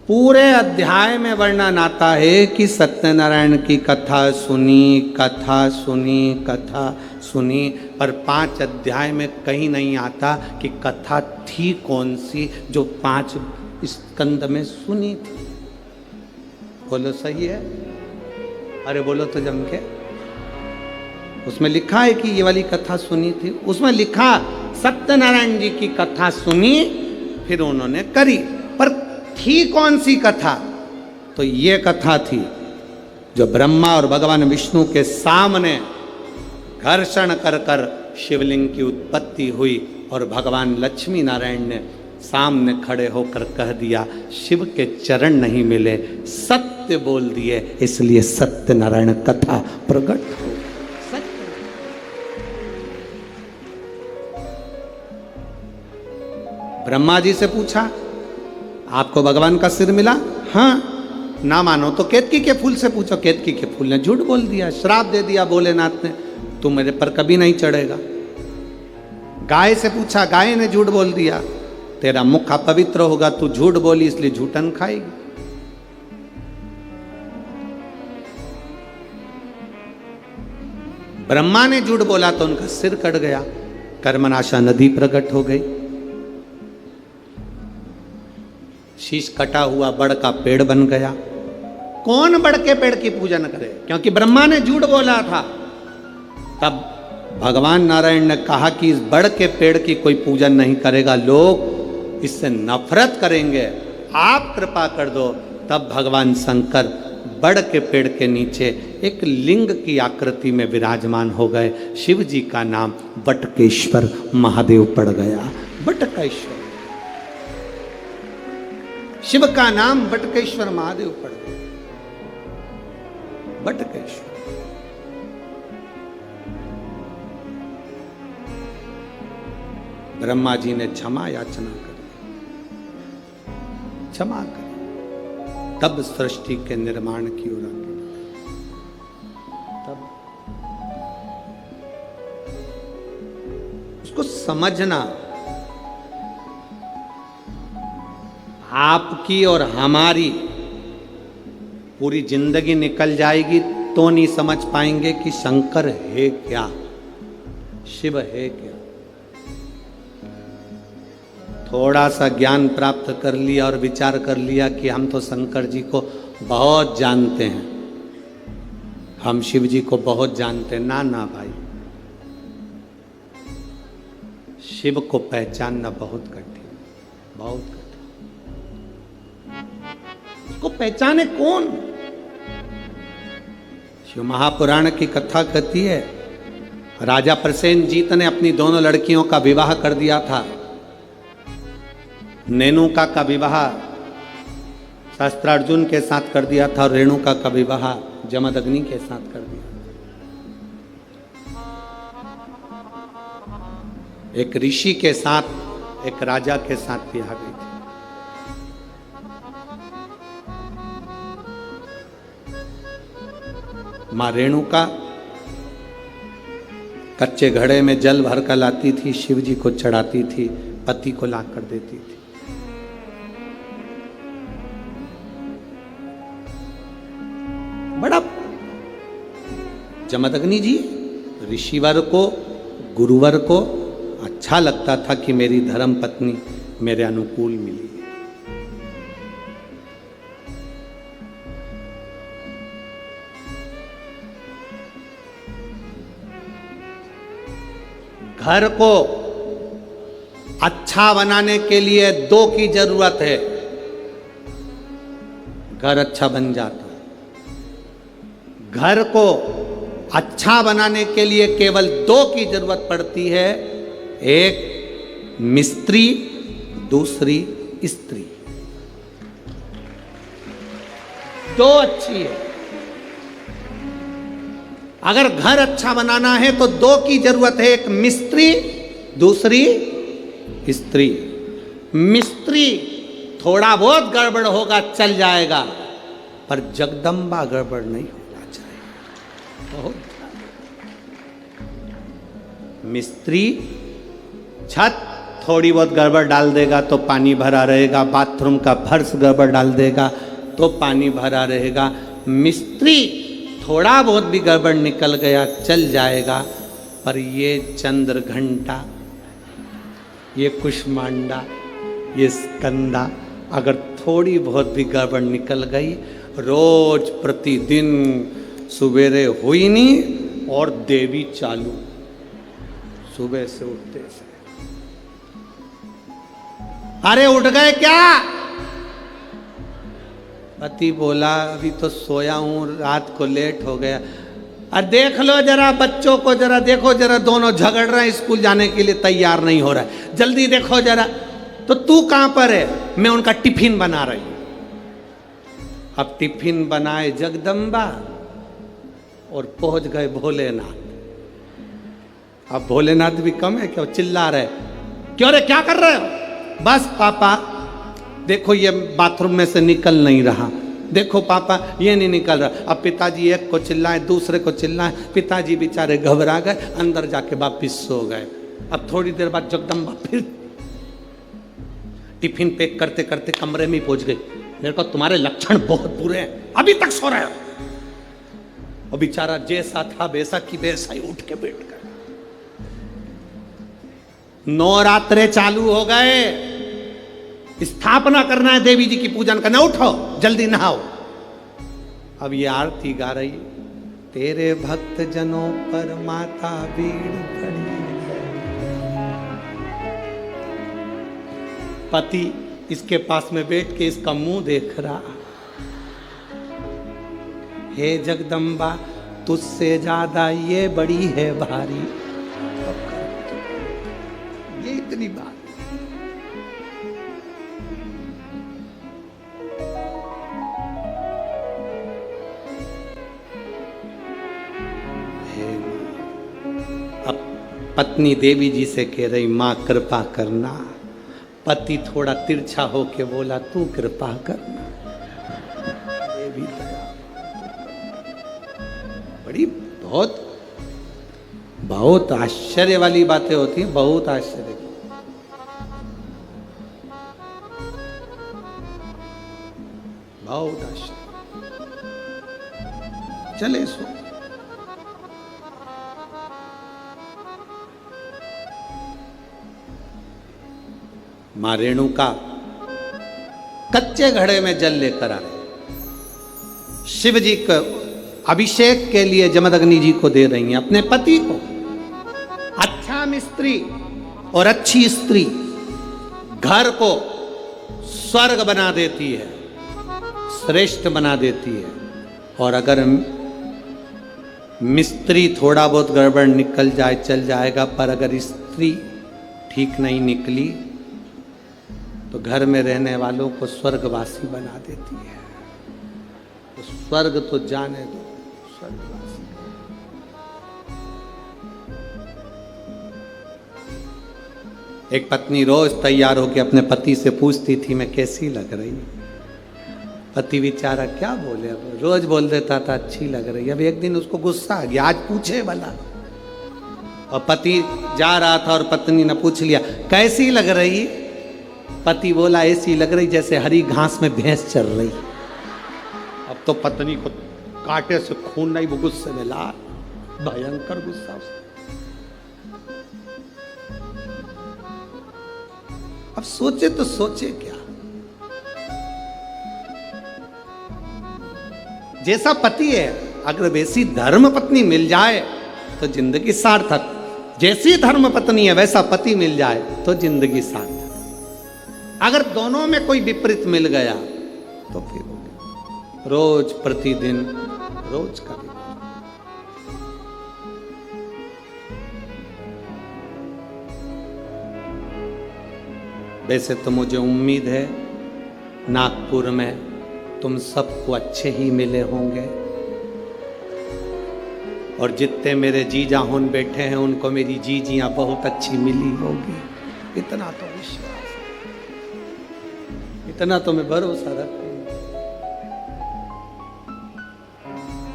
पूरे अध्याय में वर्णन आता है कि सत्यनारायण की कथा सुनी, कथा सुनी, कथा सुनी, पर 5 अध्याय में कहीं नहीं आता कि कथा थी कौन सी जो 5 स्कंद में सुनी थी। बोलो सही है? अरे बोलो तो जम के। उसमें लिखा है कि ये वाली कथा सुनी थी, उसमें लिखा सत्यनारायण जी की कथा सुनी, फिर उन्होंने करी, पर थी कौन सी कथा? तो ये कथा थी जो ब्रह्मा और भगवान विष्णु के सामने घर्षण कर कर शिवलिंग की उत्पत्ति हुई और भगवान लक्ष्मी नारायण ने सामने खड़े होकर कह दिया, शिव के चरण नहीं मिले, सत्य बोल दिए, इसलिए सत्यनारायण कथा प्रकट हो। ब्रह्मा जी से पूछा, आपको भगवान का सिर मिला? हाँ। ना मानो तो केतकी के फूल से पूछो। केतकी के फूल ने झूठ बोल दिया, श्राप दे दिया भोलेनाथ ने, तू मेरे पर कभी नहीं चढ़ेगा। गाय से पूछा, गाय ने झूठ बोल दिया, तेरा मुख अपवित्र होगा, तू झूठ बोली इसलिए झूठन खाएगी। ब्रह्मा ने झूठ बोला तो उनका सिर कट गया, कर्मनाशा नदी प्रकट हो गई, शीश कटा हुआ बड़ का पेड़ बन गया। कौन बड़ के पेड़ की पूजन करे? क्योंकि ब्रह्मा ने झूठ बोला था। तब भगवान नारायण ने कहा कि इस बड़ के पेड़ की कोई पूजन नहीं करेगा, लोग इससे नफरत करेंगे, आप कृपा कर दो। तब भगवान शंकर बड़ के पेड़ के नीचे एक लिंग की आकृति में विराजमान हो गए। शिव जी का नाम बटकेश्वर महादेव पड़ गया। बटकेश्वर, शिव का नाम बटकेश्वर महादेव पड़ गया। बटकेश्वर। ब्रह्मा जी ने क्षमा याचना करी, क्षमा करी, तब सृष्टि के निर्माण की ओर आगे। तब उसको समझना, आपकी और हमारी पूरी जिंदगी निकल जाएगी तो नहीं समझ पाएंगे कि शंकर है क्या, शिव है क्या। थोड़ा सा ज्ञान प्राप्त कर लिया और विचार कर लिया कि हम तो शंकर जी को बहुत जानते हैं, हम शिव जी को बहुत जानते हैं। ना ना भाई, शिव को पहचानना बहुत कठिन, बहुत कठिन। उसको पहचाने कौन? शिव महापुराण की कथा कहती है, राजा प्रसेनजीत ने अपनी दोनों लड़कियों का विवाह कर दिया था। नेनुका का विवाह शस्त्रार्जुन के साथ कर दिया था और रेणुका का विवाह जमदग्नि के साथ कर दिया। एक ऋषि के साथ एक राजा के साथ ब्याह गई थी। मां रेणुका कच्चे घड़े में जल भर कर लाती थी, शिव जी को चढ़ाती थी, पति को ला कर देती थी। बड़ा जमदग्नि जी ऋषिवर को, गुरुवर को अच्छा लगता था कि मेरी धर्म पत्नी मेरे अनुकूल मिली। घर को अच्छा बनाने के लिए 2 की जरूरत है, घर अच्छा बन जाता। घर को अच्छा बनाने के लिए केवल 2 की जरूरत पड़ती है, एक मिस्त्री, दूसरी स्त्री। 2 अच्छी है। अगर घर अच्छा बनाना है तो दो की जरूरत है, एक मिस्त्री, दूसरी स्त्री। मिस्त्री थोड़ा बहुत गड़बड़ होगा चल जाएगा, पर जगदम्बा गड़बड़ नहीं होना चाहिए। बहुत मिस्त्री छत थोड़ी बहुत गड़बड़ डाल देगा तो पानी भरा रहेगा, बाथरूम का फर्श गड़बड़ डाल देगा तो पानी भरा रहेगा। मिस्त्री थोड़ा बहुत भी गड़बड़ निकल गया चल जाएगा, पर ये चंद्र घंटा, ये कुष्मांडा, ये स्कंदा अगर थोड़ी बहुत भी गड़बड़ निकल गई, रोज प्रतिदिन सवेरे हुई नहीं और देवी चालू सुबह से उठते से। अरे उठ गए क्या? पति बोला अभी तो सोया हूं, रात को लेट हो गया। अरे देख लो जरा बच्चों को, जरा देखो जरा, दोनों झगड़ रहे हैं, स्कूल जाने के लिए तैयार नहीं हो रहा है, जल्दी देखो जरा। तो तू कहां पर है? मैं उनका टिफिन बना रही हूं। अब टिफिन बनाए जगदम्बा और पहुंच गए भोलेनाथ। अब भोलेनाथ भी कम है क्या, चिल्ला रहे, क्यों रे क्या कर रहे हो? बस पापा देखो ये बाथरूम में से निकल नहीं रहा, देखो पापा ये नहीं निकल रहा। अब पिताजी एक को चिल्लाए, दूसरे को चिल्लाए, पिताजी बेचारे घबरा गए, अंदर जाके वापिस सो गए। अब थोड़ी देर बाद जगदम्बा फिर टिफिन पैक करते करते कमरे में पहुंच गई। मेरे को तुम्हारे लक्षण बहुत बुरे हैं, अभी तक सो रहे हो। और बेचारा जैसा था वैसा की वैसा ही उठ के बैठ गया। नवरात्रे चालू हो गए, स्थापना करना है देवी जी की पूजन करना, उठो जल्दी नहाओ। अब ये आरती गा रही, तेरे भक्त जनों पर माता भीड़ पड़ी है। पति इसके पास में बैठ के इसका मुंह देख रहा, हे जगदम्बा तुझसे ज्यादा ये बड़ी है भारी। ये इतनी बात अब पत्नी देवी जी से कह रही, मां कृपा करना। पति थोड़ा तिरछा होके बोला, तू कृपा करना। देवी दया, बड़ी बहुत बहुत आश्चर्य वाली बातें होती हैं, बहुत आश्चर्य की। बहुत आश्चर्य। चले सो मां रेणुका कच्चे घड़े में जल लेकर आ रहे, शिव जी को अभिषेक के लिए जमदग्नि जी को दे रही हैं, अपने पति को। अच्छा मिस्त्री और अच्छी स्त्री घर को स्वर्ग बना देती है, श्रेष्ठ बना देती है। और अगर मिस्त्री थोड़ा बहुत गड़बड़ निकल जाए चल जाएगा, पर अगर स्त्री ठीक नहीं निकली तो घर में रहने वालों को स्वर्गवासी बना देती है। तो स्वर्ग तो जाने दो, स्वर्गवासी। एक पत्नी रोज तैयार होकर अपने पति से पूछती थी, मैं कैसी लग रही हूं? पति बेचारा क्या बोले, अब रोज बोल देता था अच्छी लग रही। अब एक दिन उसको गुस्सा आ गया, आज पूछे भला। और पति जा रहा था और पत्नी ने पूछ लिया, कैसी लग रही? पति बोला, ऐसी लग रही जैसे हरी घास में भैंस चल रही। अब तो पत्नी को कांटे से खून नहीं, वो गुस्से में लाल, भयंकर गुस्सा। अब सोचे तो सोचे क्या, जैसा पति है अगर वैसी धर्म पत्नी मिल जाए तो जिंदगी सार्थक। जैसी धर्म पत्नी है वैसा पति मिल जाए तो जिंदगी सार्थक। अगर दोनों में कोई विपरीत मिल गया तो फिर हो गया रोज प्रतिदिन रोज का विपरीत। वैसे तो मुझे उम्मीद है नागपुर में तुम सबको अच्छे ही मिले होंगे। और जितने मेरे जीजा होन बैठे हैं उनको मेरी जीजियां बहुत अच्छी मिली होगी। इतना तो विश्वास, इतना तो मैं भरोसा रखती हूं।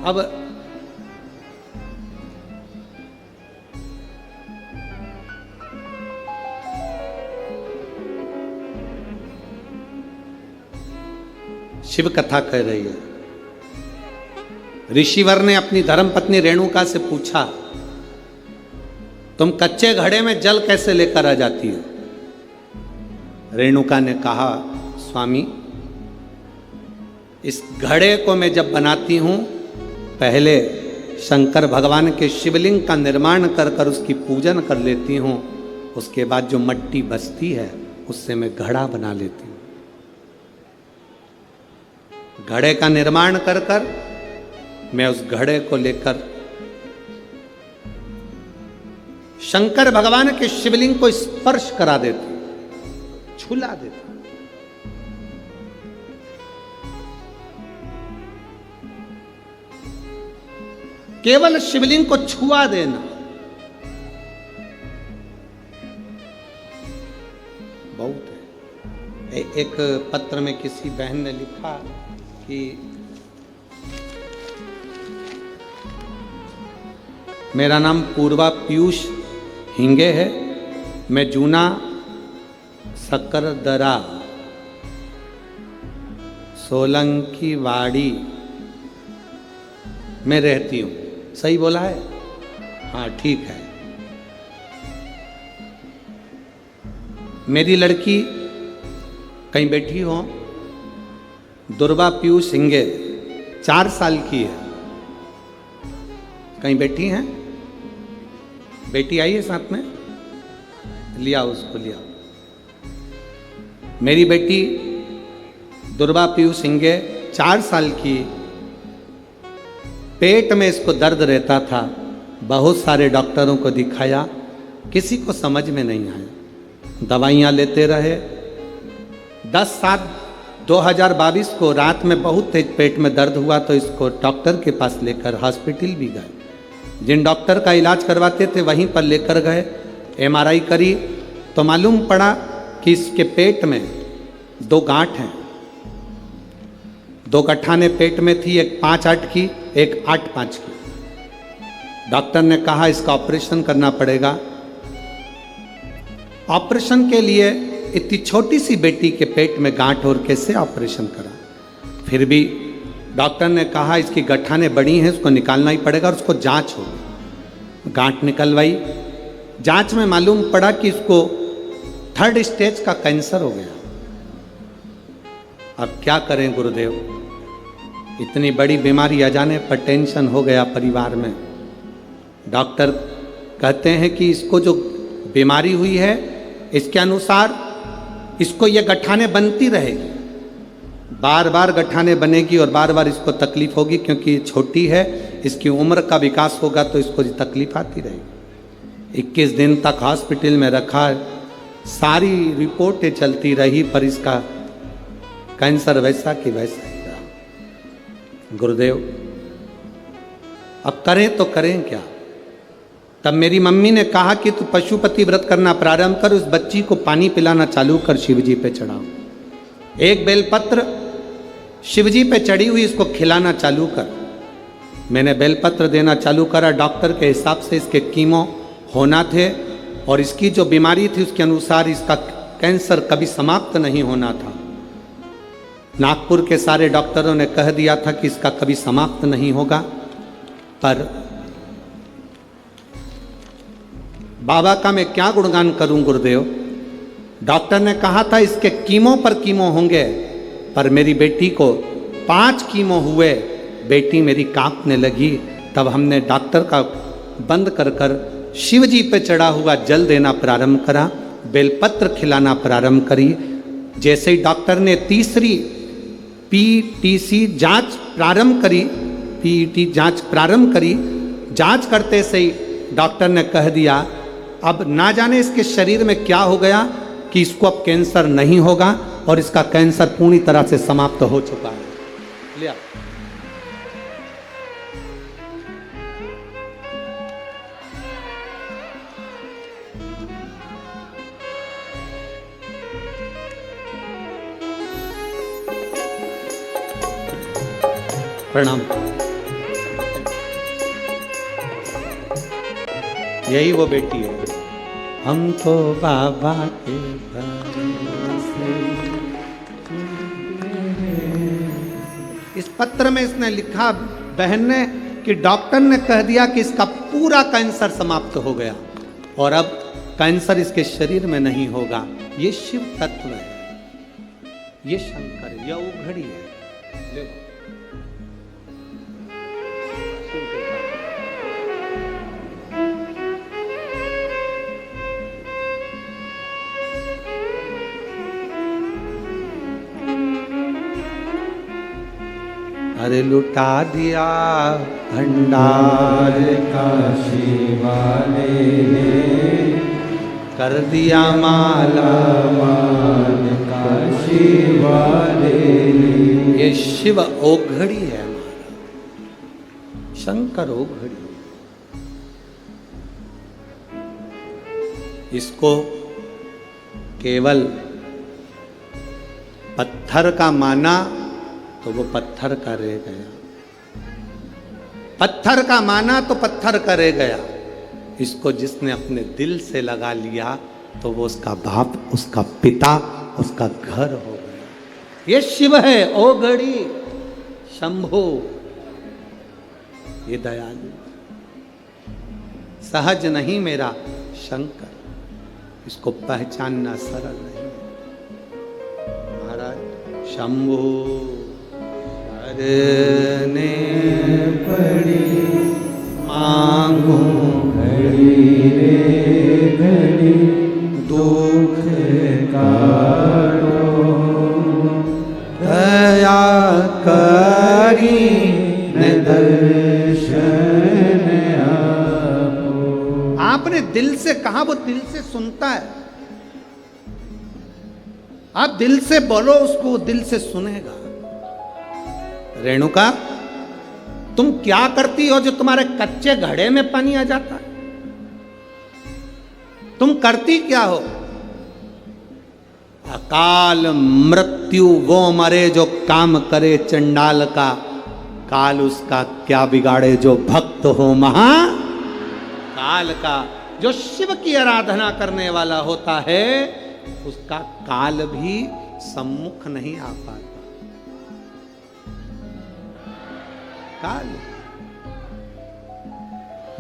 अब शिव कथा कह रही है। ऋषिवर ने अपनी धर्मपत्नी रेणुका से पूछा, तुम कच्चे घड़े में जल कैसे लेकर आ जाती हो? रेणुका ने कहा, स्वामी, इस घड़े को मैं जब बनाती हूं, पहले शंकर भगवान के शिवलिंग का निर्माण कर कर उसकी पूजन कर लेती हूं। उसके बाद जो मट्टी बचती है उससे मैं घड़ा बना लेती हूं। घड़े का निर्माण कर कर मैं उस घड़े को लेकर शंकर भगवान के शिवलिंग को स्पर्श करा देती, छुला देती। केवल शिवलिंग को छुआ देना बहुत है। एक पत्र में किसी बहन ने लिखा कि मेरा नाम पूर्वा पीयूष हिंगे है, मैं जूना सकरदरा सोलंकी वाड़ी में रहती हूँ। सही बोला है? हाँ ठीक है। मेरी लड़की कहीं बैठी हो, दुर्वा पीयूष सिंगे 4 साल की है। कहीं बैठी हैं? बेटी आई है साथ में? लिया उसको, लिया। मेरी बेटी दुर्वा पीयूष सिंगे 4 साल की, पेट में इसको दर्द रहता था। बहुत सारे डॉक्टरों को दिखाया, किसी को समझ में नहीं आया। दवाइयाँ लेते रहे। 10/7/2022 को रात में बहुत तेज पेट में दर्द हुआ तो इसको डॉक्टर के पास लेकर हॉस्पिटल भी गए। जिन डॉक्टर का इलाज करवाते थे वहीं पर लेकर गए। MRI करी तो मालूम पड़ा कि इसके पेट में 2 गांठ हैं। 2 गठाने पेट में थी, एक 5/8 की, एक 8/5 की। डॉक्टर ने कहा इसका ऑपरेशन करना पड़ेगा। ऑपरेशन के लिए इतनी छोटी सी बेटी के पेट में गांठ और कैसे ऑपरेशन करा? फिर भी डॉक्टर ने कहा इसकी गठाने बड़ी हैं, उसको निकालना ही पड़ेगा और उसको जांच होगी। गांठ निकलवाई। जांच में मालूम पड़ा कि इसको 3rd स्टेज का कैंसर हो गया। अब क्या करें गुरुदेव, इतनी बड़ी बीमारी आ जाने पर टेंशन हो गया परिवार में। डॉक्टर कहते हैं कि इसको जो बीमारी हुई है इसके अनुसार इसको ये गठाने बनती रहेगी, बार बार गठाने बनेगी और बार बार इसको तकलीफ होगी क्योंकि ये छोटी है, इसकी उम्र का विकास होगा तो इसको तकलीफ आती रहेगी। 21 दिन तक हॉस्पिटल में रखा, सारी रिपोर्टें चलती रही पर इसका कैंसर वैसा कि वैसा ही रहा। गुरुदेव अब करें तो करें क्या? तब मेरी मम्मी ने कहा कि तू पशुपति व्रत करना प्रारंभ कर, उस बच्ची को पानी पिलाना चालू कर, शिवजी पे चढ़ाओ। एक बेलपत्र शिवजी पे चढ़ी हुई इसको खिलाना चालू कर। मैंने बेलपत्र देना चालू करा। डॉक्टर के हिसाब से इसके कीमो होना थे और इसकी जो बीमारी थी उसके अनुसार इसका कैंसर कभी समाप्त नहीं होना था। नागपुर के सारे डॉक्टरों ने कह दिया था कि इसका कभी समाप्त नहीं होगा, पर बाबा का मैं क्या गुणगान करूं गुरुदेव। डॉक्टर ने कहा था इसके कीमो पर कीमो होंगे, पर मेरी बेटी को 5 कीमो हुए, बेटी मेरी कांपने लगी। तब हमने डॉक्टर का बंद कर कर शिव जी पे चढ़ा हुआ जल देना प्रारंभ करा, बेलपत्र खिलाना प्रारंभ करी। जैसे ही डॉक्टर ने तीसरी PTC जांच प्रारंभ करी, PET जांच प्रारंभ करी, जांच करते से ही डॉक्टर ने कह दिया अब ना जाने इसके शरीर में क्या हो गया कि इसको अब कैंसर नहीं होगा और इसका कैंसर पूरी तरह से समाप्त हो चुका है। लिया प्रणाम। यही वो बेटी है। हम तो बाबा के भरोसे। इस पत्र में इसने लिखा बहन ने कि डॉक्टर ने कह दिया कि इसका पूरा कैंसर समाप्त हो गया और अब कैंसर इसके शरीर में नहीं होगा। ये शिव तत्व है, ये शंकर है, यह उघड़ी है। ले अरे लुटा दिया भंडार काशी वाले ने, कर दिया माला माल काशी वाले ने। ये शिव ओघड़ी है हमारा, शंकर ओघड़ी। इसको केवल पत्थर का माना तो वो पत्थर का रह गया, पत्थर का माना तो पत्थर का रह गया। इसको जिसने अपने दिल से लगा लिया तो वो उसका बाप, उसका पिता, उसका घर हो गया। ये शिव है ओघड़ी शंभो, ये दयालु सहज नहीं मेरा शंकर, इसको पहचानना सरल नहीं। महाराज शंभो करने पड़ी मांगू घड़ी रे घड़ी, दुख काटो दया करी न दर्शन आपो। आपने दिल से कहा, वो दिल से सुनता है। आप दिल से बोलो उसको, वो दिल से सुनेगा। रेणुका, तुम क्या करती हो जो तुम्हारे कच्चे घड़े में पानी आ जाता है? तुम करती क्या हो? अकाल मृत्यु वो मरे जो काम करे चंडाल का, काल उसका क्या बिगाड़े जो भक्त हो महा काल का। जो शिव की आराधना करने वाला होता है उसका काल भी सम्मुख नहीं आ पाता। काल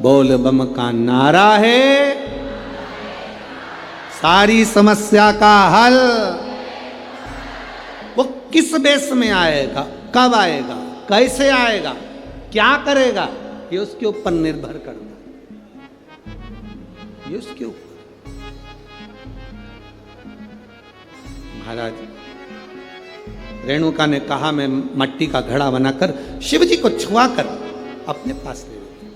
बोल बम का नारा है, सारी समस्या का हल। वो किस बेस में आएगा, कब आएगा, कैसे आएगा, क्या करेगा, ये उसके ऊपर निर्भर करता है, ये उसके ऊपर। महाराज रेणुका ने कहा मैं मट्टी का घड़ा बनाकर शिव जी को छुआ कर अपने पास ले लेती हूं।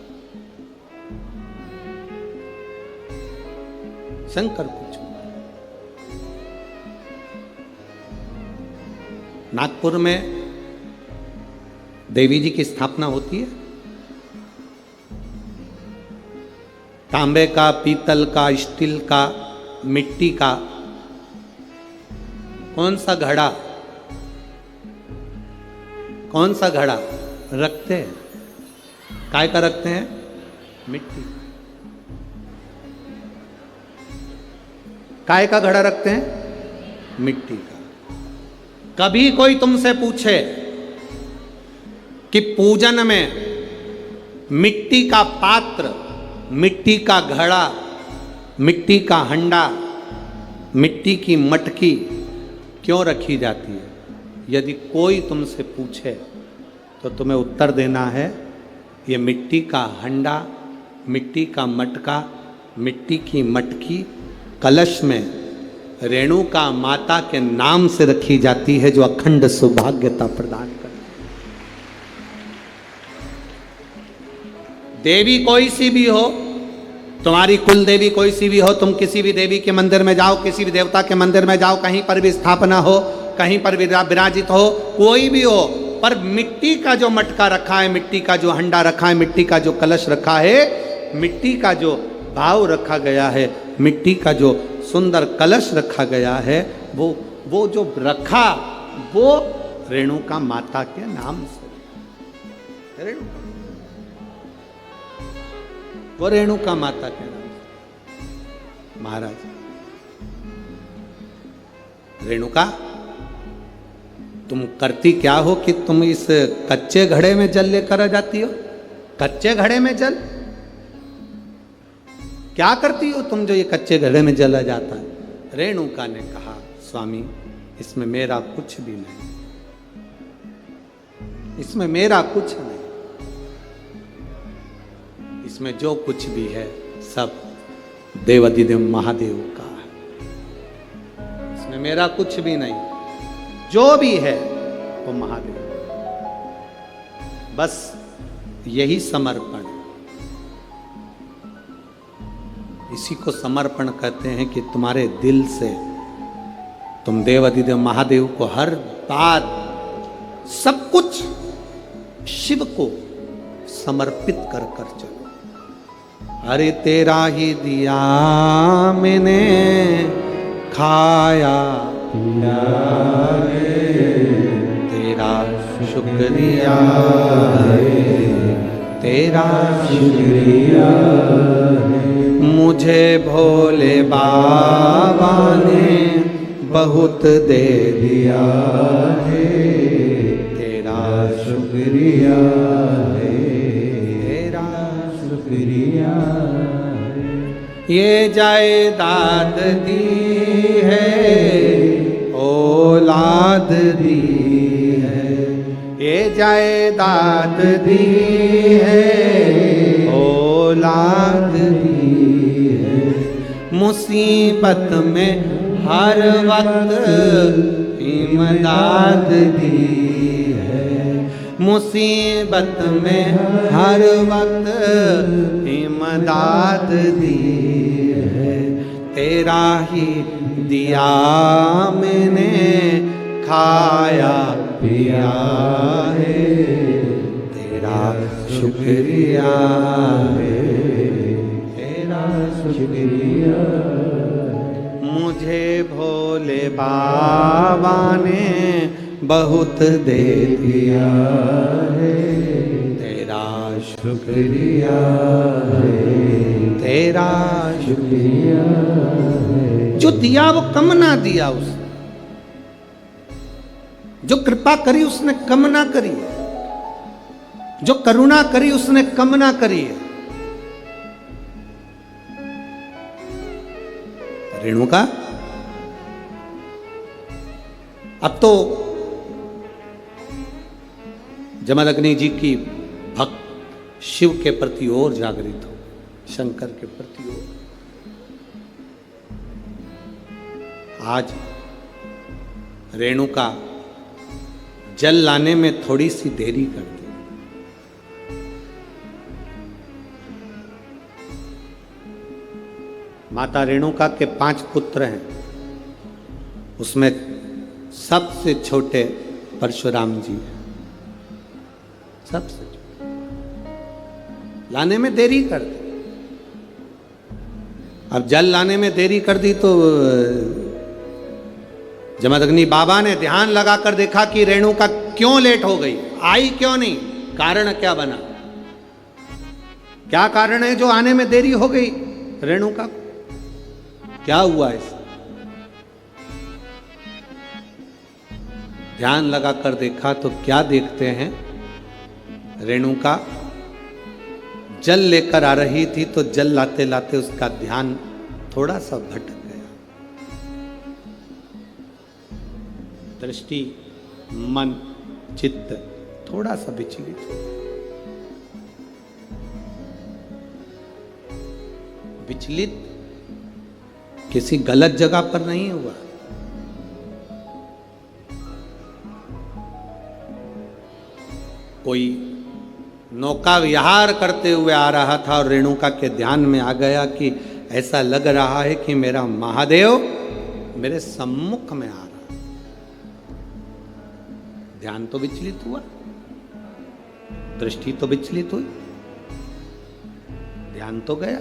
शंकर को छुआ। नागपुर में देवी जी की स्थापना होती है। तांबे का, पीतल का, स्टील का, मिट्टी का कौन सा घड़ा, कौन सा घड़ा रखते हैं? काय का रखते हैं? मिट्टी। काय का घड़ा रखते हैं? मिट्टी का। कभी कोई तुमसे पूछे कि पूजन में मिट्टी का पात्र, मिट्टी का घड़ा, मिट्टी का हंडा, मिट्टी की मटकी क्यों रखी जाती है? यदि कोई तुमसे पूछे तो तुम्हें उत्तर देना है, ये मिट्टी का हंडा, मिट्टी का मटका, मिट्टी की मटकी कलश में रेणुका माता के नाम से रखी जाती है, जो अखंड सौभाग्यता प्रदान करती है। देवी कोई सी भी हो, तुम्हारी कुल देवी कोई सी भी हो, तुम किसी भी देवी के मंदिर में जाओ, किसी भी देवता के मंदिर में जाओ, कहीं पर भी स्थापना हो, कहीं पर भी विराजित हो, कोई भी हो, पर मिट्टी का जो मटका रखा है, मिट्टी का जो हंडा रखा है, मिट्टी का जो कलश रखा है, मिट्टी का जो भाव रखा गया है, मिट्टी का जो सुंदर कलश रखा गया है, वो जो रखा वो रेणुका माता के नाम से। रेणुका, वो रेणुका माता के नाम से। महाराज, रेणुका तुम करती क्या हो कि तुम इस कच्चे घड़े में जल लेकर आ जाती हो? कच्चे घड़े में जल क्या करती हो तुम जो ये कच्चे घड़े में जला जाता है? रेणुका ने कहा, स्वामी इसमें मेरा कुछ भी नहीं, इसमें मेरा कुछ नहीं, इसमें जो कुछ भी है सब देवाधिदेव महादेव का है, इसमें मेरा कुछ भी नहीं, जो भी है वो महादेव। बस यही समर्पण, इसी को समर्पण कहते हैं कि तुम्हारे दिल से तुम देवाधिदेव महादेव को हर बात सब कुछ शिव को समर्पित कर कर चलो। अरे तेरा ही दिया मैंने खाया तेरा शुक्रिया तेरा शुक्रिया, मुझे भोले बाबा ने बहुत दे दिया है, तेरा शुक्रिया है, तेरा शुक्रिया है। ये जायदाद दी है, औलाद दी है, ये जायदाद दी है, औलाद दी है। मुसीबत में हर वक्त इमदाद दी है, मुसीबत में हर वक्त इमदाद दी है। तेरा ही दिया मैंने खाया पिया है, तेरा शुक्रिया है, तेरा शुक्रिया। मुझे भोले बाबा ने बहुत दे दिया है, तेरा शुक्रिया है, तेरा शुक्रिया है। जो दिया वो कम ना दिया, उसने जो कृपा करी उसने कम ना करी, जो करुणा करी उसने कम ना करी है। रेणुका, अब तो जमदग्नि जी की भक्त शिव के प्रति और जागृत हो, शंकर के प्रति और। आज रेणुका जल लाने में थोड़ी सी देरी कर दी। माता रेणुका के 5 पुत्र हैं, उसमें सबसे छोटे परशुराम जी हैं, सबसे छोटे। लाने में देरी कर दी। अब जल लाने में देरी कर दी तो जमदग्नि बाबा ने ध्यान लगाकर देखा कि रेणुका क्यों लेट हो गई, आई क्यों नहीं, कारण क्या बना, क्या कारण है जो आने में देरी हो गई रेणुका, क्या हुआ ऐसा? ध्यान लगाकर देखा तो क्या देखते हैं, रेणुका जल लेकर आ रही थी तो जल लाते लाते उसका ध्यान थोड़ा सा भटक गया। दृष्टि, मन, चित्त थोड़ा सा विचलित हो। विचलित किसी गलत जगह पर नहीं हुआ, कोई नौका विहार करते हुए आ रहा था और रेणुका के ध्यान में आ गया कि ऐसा लग रहा है कि मेरा महादेव मेरे सम्मुख में आ रहा है। ध्यान तो विचलित हुआ, दृष्टि तो विचलित हुई, ध्यान तो गया।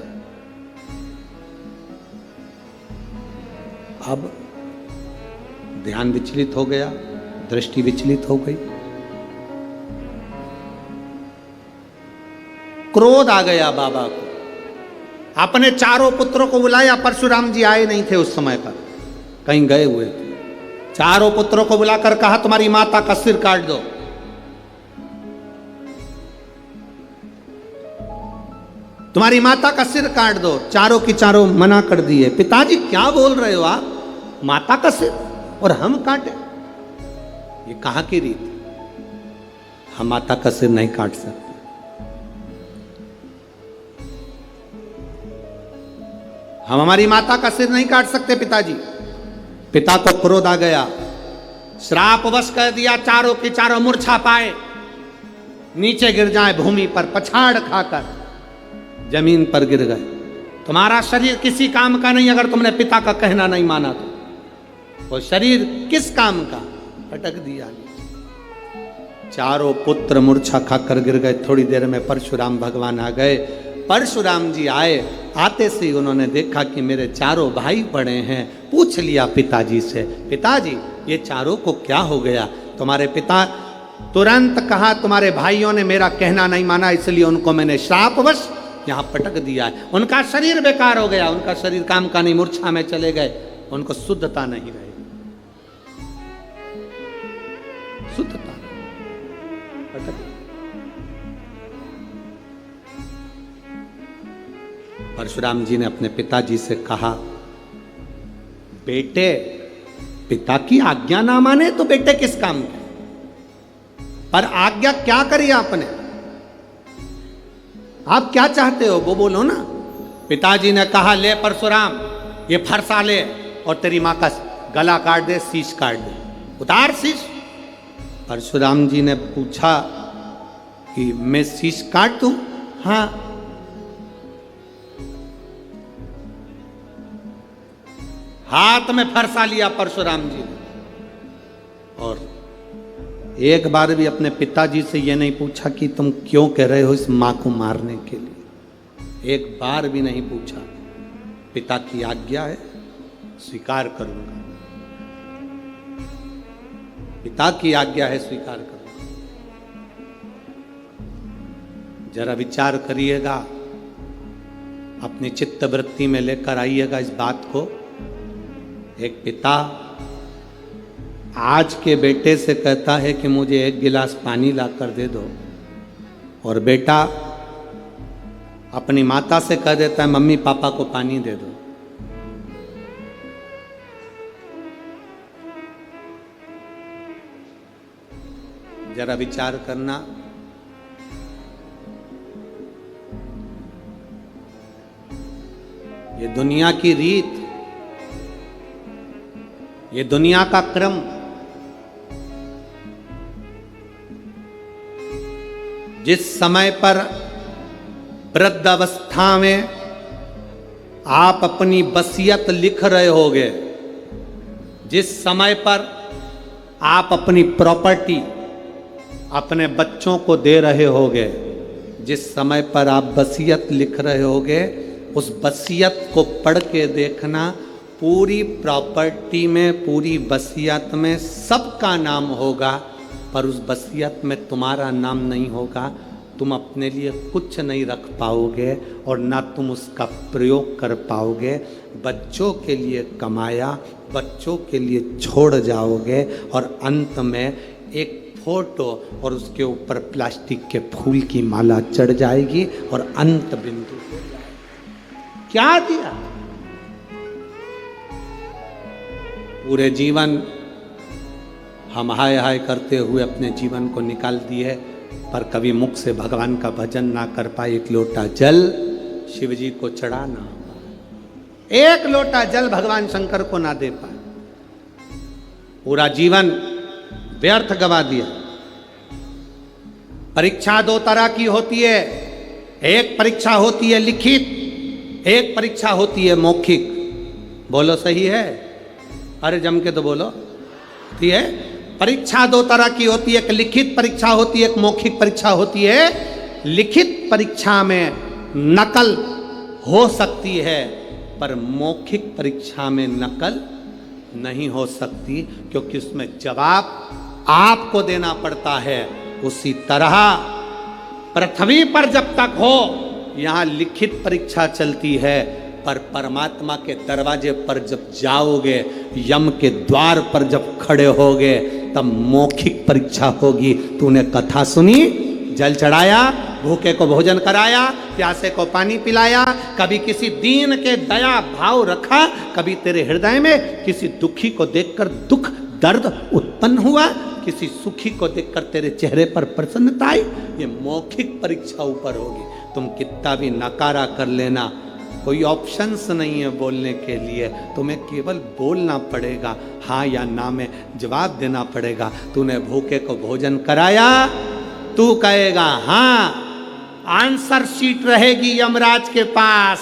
अब ध्यान विचलित हो गया, दृष्टि विचलित हो गई। क्रोध आ गया बाबा को। अपने चारों पुत्रों को बुलाया, परशुराम जी आए नहीं थे उस समय पर, कहीं गए हुए थे। चारों पुत्रों को बुलाकर कहा तुम्हारी माता का सिर काट दो। तुम्हारी माता का सिर काट दो। चारों की चारों मना कर दिए। पिताजी क्या बोल रहे हो आप, माता का सिर और हम काटे? ये कहां की रीत? हम माता का सिर नहीं काट सकते। हम हमारी माता का सिर नहीं काट सकते पिताजी। पिता को क्रोध आ गया, श्रापवश कर दिया, चारों की चारों मूर्छा पाए, नीचे गिर जाए भूमि पर, पछाड़ खाकर जमीन पर गिर गए। तुम्हारा शरीर किसी काम का नहीं अगर तुमने पिता का कहना नहीं माना तो। वो शरीर किस काम का? पटक दिया। चारों पुत्र मूर्छा खाकर गिर गए। थोड़ी देर में परशुराम भगवान आ गए। परशुराम जी आए, आते से उन्होंने देखा कि मेरे चारों भाई पड़े हैं। पूछ लिया पिताजी से, पिताजी ये चारों को क्या हो गया? तुम्हारे पिता तुरंत कहा तुम्हारे भाइयों ने मेरा कहना नहीं माना, इसलिए उनको मैंने श्रापवश यहाँ पटक दिया है। उनका शरीर बेकार हो गया, उनका शरीर काम का नहीं, मूर्छा में चले गए, उनको शुद्धता नहीं रही। शुद्धता पटक। परशुराम जी ने अपने पिताजी से कहा, बेटे पिता की आज्ञा ना माने तो बेटे किस काम के? पर आज्ञा क्या करी आपने? आप क्या चाहते हो वो बोलो ना। पिताजी ने कहा, ले परशुराम ये फरसा ले और तेरी मां का गला काट दे, शीश काट दे, उतार शीश। परशुराम जी ने पूछा कि मैं शीश काट दूं? हाँ। हाथ में फरसा लिया परशुराम जी ने, और एक बार भी अपने पिताजी से यह नहीं पूछा कि तुम क्यों कह रहे हो इस मां को मारने के लिए। एक बार भी नहीं पूछा। पिता की आज्ञा है, स्वीकार करूंगा। पिता की आज्ञा है, स्वीकार करूंगा। जरा विचार करिएगा, अपनी चित्त वृत्ति में लेकर आइएगा इस बात को। एक पिता आज के बेटे से कहता है कि मुझे एक गिलास पानी ला कर दे दो, और बेटा अपनी माता से कह देता है मम्मी पापा को पानी दे दो। जरा विचार करना। ये दुनिया की रीत, ये दुनिया का क्रम। जिस समय पर वृद्ध अवस्था में आप अपनी वसीयत लिख रहे होगे, जिस समय पर आप अपनी प्रॉपर्टी अपने बच्चों को दे रहे होगे, जिस समय पर आप वसीयत लिख रहे होगे, उस वसीयत को पढ़ के देखना। पूरी प्रॉपर्टी में, पूरी वसीयत में सबका नाम होगा, पर उस वसीयत में तुम्हारा नाम नहीं होगा। तुम अपने लिए कुछ नहीं रख पाओगे और ना तुम उसका प्रयोग कर पाओगे। बच्चों के लिए कमाया, बच्चों के लिए छोड़ जाओगे, और अंत में एक फोटो और उसके ऊपर प्लास्टिक के फूल की माला चढ़ जाएगी और अंत बिंदु हो जाएगा। क्या दिया? पूरे जीवन हम हाय हाय करते हुए अपने जीवन को निकाल दिए, पर कभी मुख से भगवान का भजन ना कर पाए। एक लोटा जल शिव जी को चढ़ा ना पाए, एक लोटा जल भगवान शंकर को ना दे पाए, पूरा जीवन व्यर्थ गवा दिया। परीक्षा दो तरह की होती है। एक परीक्षा होती है लिखित, एक परीक्षा होती है मौखिक। बोलो सही है? अरे जम के तो बोलो। ठीक है, परीक्षा दो तरह की होती है। एक लिखित परीक्षा होती है, एक मौखिक परीक्षा होती है। लिखित परीक्षा में नकल हो सकती है, पर मौखिक परीक्षा में नकल नहीं हो सकती, क्योंकि उसमें जवाब आपको देना पड़ता है। उसी तरह पृथ्वी पर जब तक हो यहां लिखित परीक्षा चलती है, पर परमात्मा के दरवाजे पर जब जाओगे, यम के द्वार पर जब खड़े होगे, तब मौखिक परीक्षा होगी। तूने कथा सुनी, जल चढ़ाया, भूखे को भोजन कराया, प्यासे को पानी पिलाया, कभी किसी दीन के दया भाव रखा, कभी तेरे हृदय में किसी दुखी को देखकर दुख दर्द उत्पन्न हुआ, किसी सुखी को देखकर तेरे चेहरे पर प्रसन्नता आई। ये मौखिक परीक्षा ऊपर होगी। तुम कितना भी नकारा कर लेना, कोई ऑप्शंस नहीं है बोलने के लिए, तुम्हें केवल बोलना पड़ेगा, हाँ या ना में जवाब देना पड़ेगा। तूने भूखे को भोजन कराया, तू कहेगा हाँ, आंसर शीट रहेगी यमराज के पास,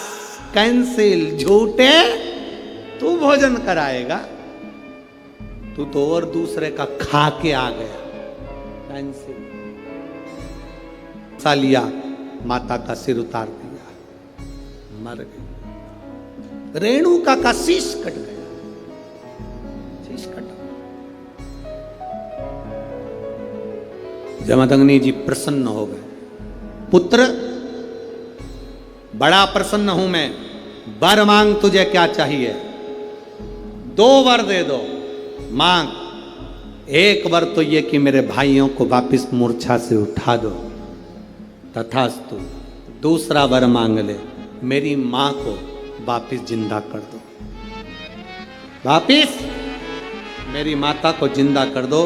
कैंसिल। झूठे, तू भोजन कराएगा, तू तो और दूसरे का खा के आ गया, कैंसिल। सालिया माता का सिर उतार दिया, मर गई। रेणुका का शीश कट गया, शीश कट। जमदग्नि जी प्रसन्न हो गए। पुत्र, बड़ा प्रसन्न हूं मैं, वर मांग, तुझे क्या चाहिए? 2 वर दे दो। मांग। एक वर तो ये कि मेरे भाइयों को वापिस मूर्छा से उठा दो, तथास्तु। दूसरा वर मांग ले, मेरी मां को वापिस जिंदा कर दो, वापिस मेरी माता को जिंदा कर दो।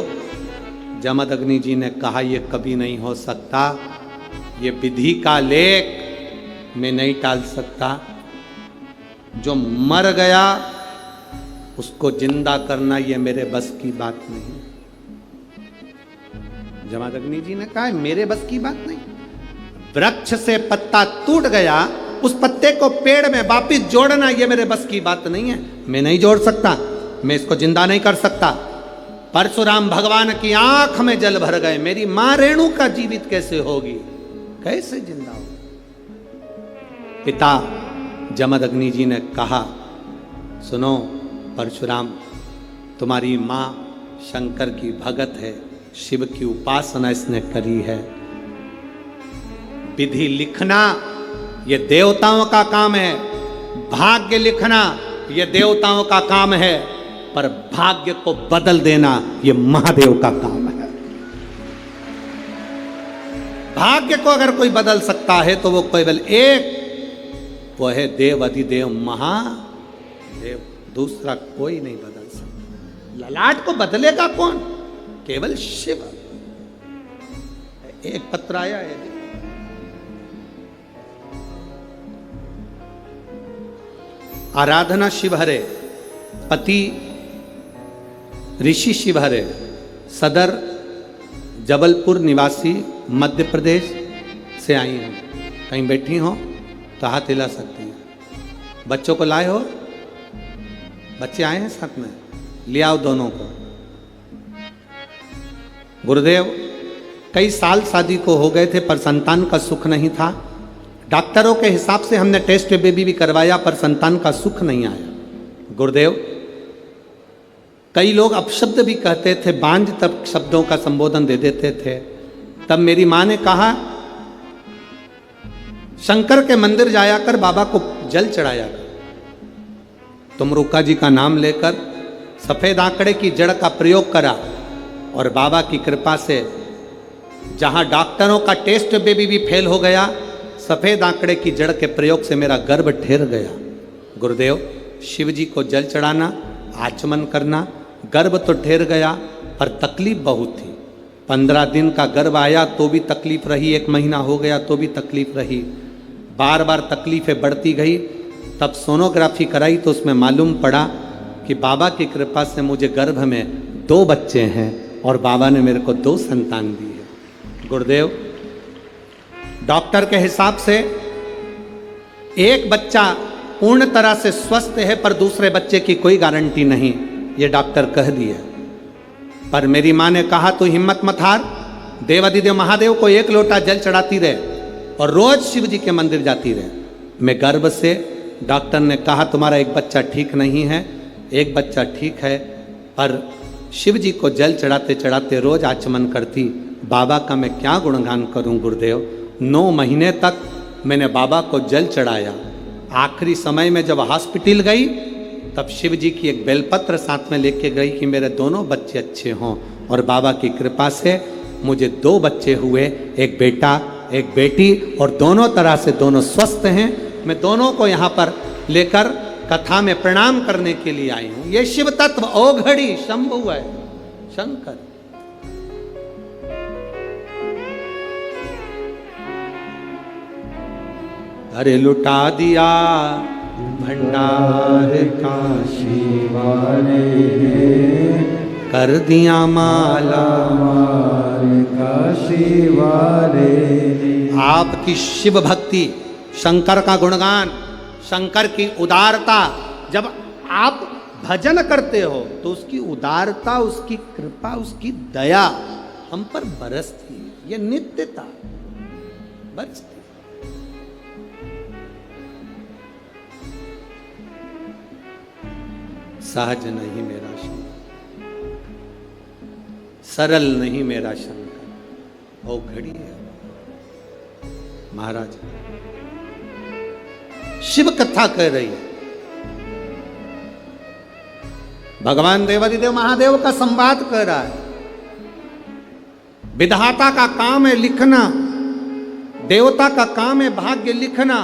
जमदग्नि जी ने कहा यह कभी नहीं हो सकता, ये विधि का लेख मैं नहीं टाल सकता। जो मर गया उसको जिंदा करना ये मेरे बस की बात नहीं। जमदग्नि जी ने कहा मेरे बस की बात नहीं। वृक्ष से पत्ता टूट गया, उस पत्ते को पेड़ में वापिस जोड़ना ये मेरे बस की बात नहीं है, मैं नहीं जोड़ सकता, मैं इसको जिंदा नहीं कर सकता। परशुराम भगवान की आंख में जल भर गए, मेरी मां रेणुका जीवित कैसे होगी, कैसे जिंदा होगी? पिता जमदग्नि जी ने कहा सुनो परशुराम, तुम्हारी मां शंकर की भगत है, शिव की उपासना इसने करी है। विधि लिखना ये देवताओं का काम है, भाग्य लिखना ये देवताओं का काम है, पर भाग्य को बदल देना ये महादेव का काम है। भाग्य को अगर कोई बदल सकता है तो वो केवल एक, वो है देव अधिदेव महादेव, दूसरा कोई नहीं बदल सकता। ललाट को बदलेगा कौन? केवल शिव। एक पत्र आया है, आराधना शिवहरे, पति ऋषि शिवहरे, सदर जबलपुर निवासी, मध्य प्रदेश से आई हूं। कहीं बैठी हो तो हाथ हिला सकती हैं। बच्चों को लाए हो? बच्चे आए हैं साथ में, ले आओ दोनों को। गुरुदेव, कई साल शादी को हो गए थे पर संतान का सुख नहीं था। डॉक्टरों के हिसाब से हमने टेस्ट बेबी भी करवाया पर संतान का सुख नहीं आया। गुरुदेव, कई लोग अपशब्द भी कहते थे, बांझ तब शब्दों का संबोधन दे देते थे। तब मेरी मां ने कहा शंकर के मंदिर जाया कर, बाबा को जल चढ़ाया कर। तुम रुक्का जी का नाम लेकर सफेद आंकड़े की जड़ का प्रयोग करा और बाबा की कृपा से जहां डॉक्टरों का टेस्ट बेबी भी फेल हो गया, सफेद आंकड़े की जड़ के प्रयोग से मेरा गर्भ ठहर गया। गुरुदेव, शिव जी को जल चढ़ाना, आचमन करना, गर्भ तो ठहर गया पर तकलीफ बहुत थी। 15 दिन का गर्भ आया तो भी तकलीफ रही, 1 महीना हो गया तो भी तकलीफ रही, बार बार तकलीफें बढ़ती गई। तब सोनोग्राफी कराई तो उसमें मालूम पड़ा कि बाबा की कृपा से मुझे गर्भ में 2 बच्चे हैं और बाबा ने मेरे को 2 संतान दी है। गुरुदेव, डॉक्टर के हिसाब से एक बच्चा पूर्ण तरह से स्वस्थ है पर दूसरे बच्चे की कोई गारंटी नहीं, ये डॉक्टर कह दिए। पर मेरी मां ने कहा तू हिम्मत मत हार, देवाधिदेव महादेव को 1 लोटा जल चढ़ाती रहे और रोज शिव जी के मंदिर जाती रहे। मैं गर्भ से, डॉक्टर ने कहा तुम्हारा एक बच्चा ठीक नहीं है, एक बच्चा ठीक है, पर शिव जी को जल चढ़ाते चढ़ाते रोज आचमन करती। बाबा का मैं क्या गुणगान करूं गुरुदेव। 9 महीने तक मैंने बाबा को जल चढ़ाया। आखिरी समय में जब हॉस्पिटल गई तब शिव जी की एक बेलपत्र साथ में लेके गई कि मेरे दोनों बच्चे अच्छे हों, और बाबा की कृपा से मुझे 2 बच्चे हुए, एक बेटा एक बेटी, और दोनों तरह से दोनों स्वस्थ हैं। मैं दोनों को यहाँ पर लेकर कथा में प्रणाम करने के लिए आई हूँ। ये शिव तत्व ओघड़ी शंभु है, शंकर। अरे लुटा दिया भंडार काशी वाले कर दिया माला माल काशी वाले। आपकी शिव भक्ति, शंकर का गुणगान, शंकर की उदारता, जब आप भजन करते हो तो उसकी उदारता, उसकी कृपा, उसकी दया हम पर बरसती है। ये नित्यता बरसती। सहज नहीं मेरा शंकर, सरल नहीं मेरा शंकर, ओ घड़ी है। महाराज शिव कथा कह रही है, भगवान देवादिदेव महादेव का संवाद कर रहा है। विधाता का काम है लिखना, देवता का काम है भाग्य लिखना,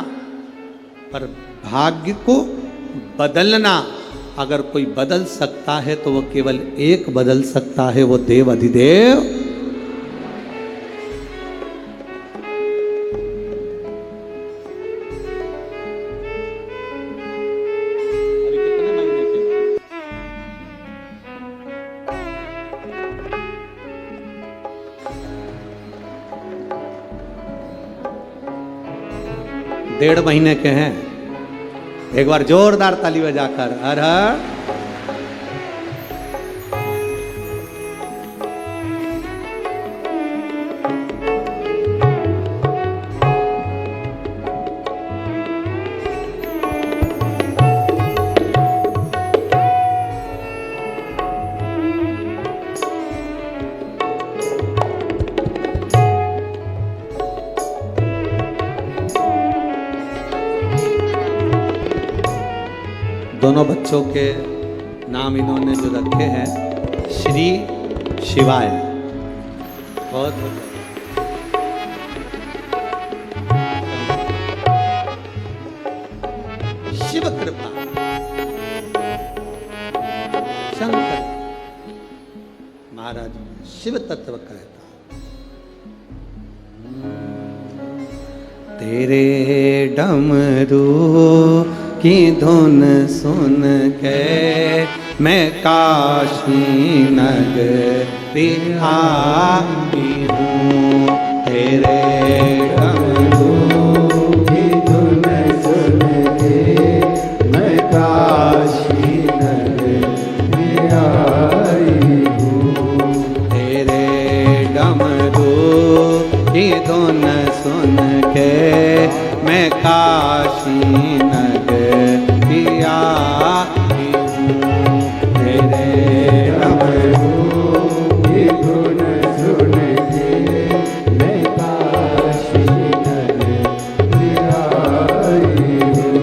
पर भाग्य को बदलना अगर कोई बदल सकता है तो वो केवल एक बदल सकता है, वो देव अधिदेव। अभी कितने महीने के? डेढ़ महीने के हैं। एक बार जोरदार ताली बजाकर हर हर। दोनों बच्चों के नाम इन्होंने जो रखे हैं, श्री शिवाय। बहुत शिव कृपा, शंकर महाराज शिव तत्व कहता। तेरे डमरू की धुन सुन के मैं काशी नगरी आई हूँ। तेरे डमरू की धुन सुन के मैं काशी नगरी आई हूँ। तेरे डमरू की धुन सुन के मैं काशी नगरी आई हूँ। तेरे डमरू की धुन सुन के मैं काशी नगरी आई हूँ।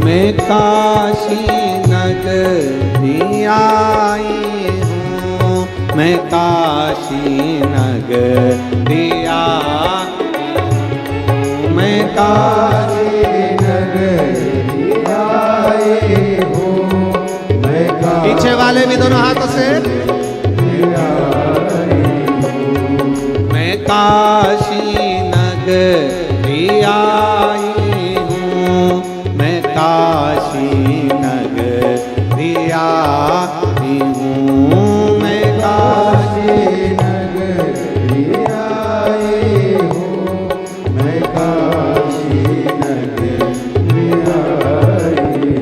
मैं काशी नगरी आई हूँ। मैं काशी नगरी आई हूँ। मैं काशी नगरी आई हूँ। मैं पीछे वाले भी दोनों हाथों से। मैं काशी नगरी आई हूँ। मैं काशी नगरी आई हूँ। मैं काशी नगरी आई हूँ। मैं काशी नगरी आई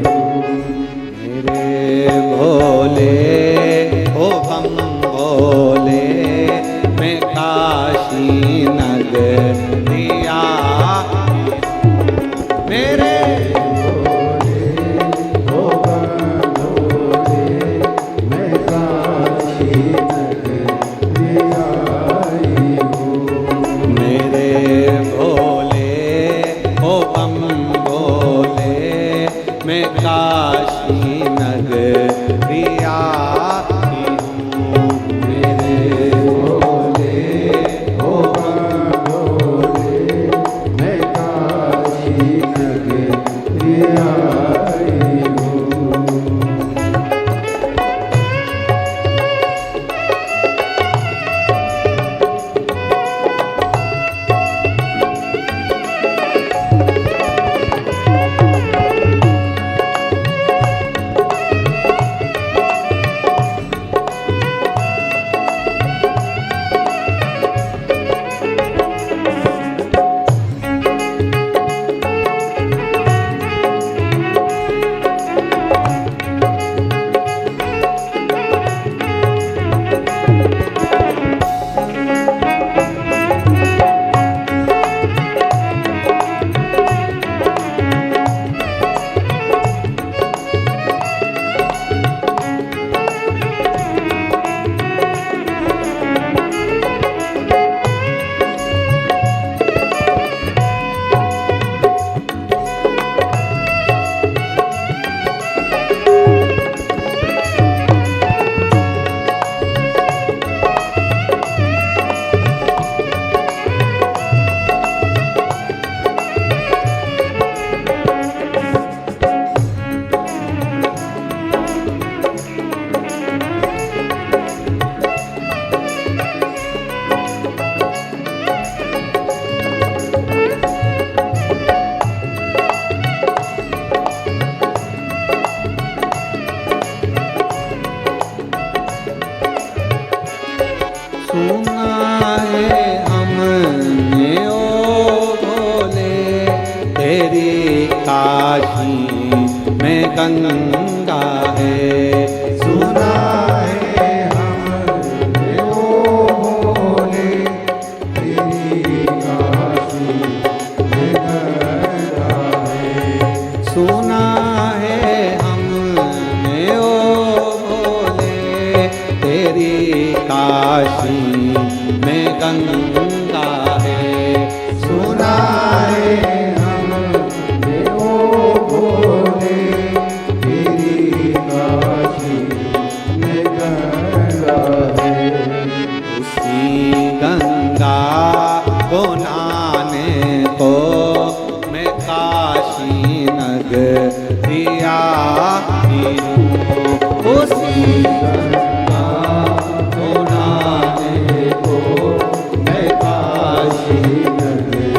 हूँ। मेरे भोले ओ बम भोले, मैं काशी नगरी आई हूँ। तेरी काशी में गंगा है। सुना है हमने ओ भोले, तेरी काशी में गंगा है। सुना है हमने ओ भोले, तेरी काशी में गंगा है। सुना है हमने ओ भोले, तेरी काशी में गंगा है। उसी गंगा को नहाने को मैं काशी नगरी आई हूँ। उसी गंगा को नहाने को मैं काशी नगरी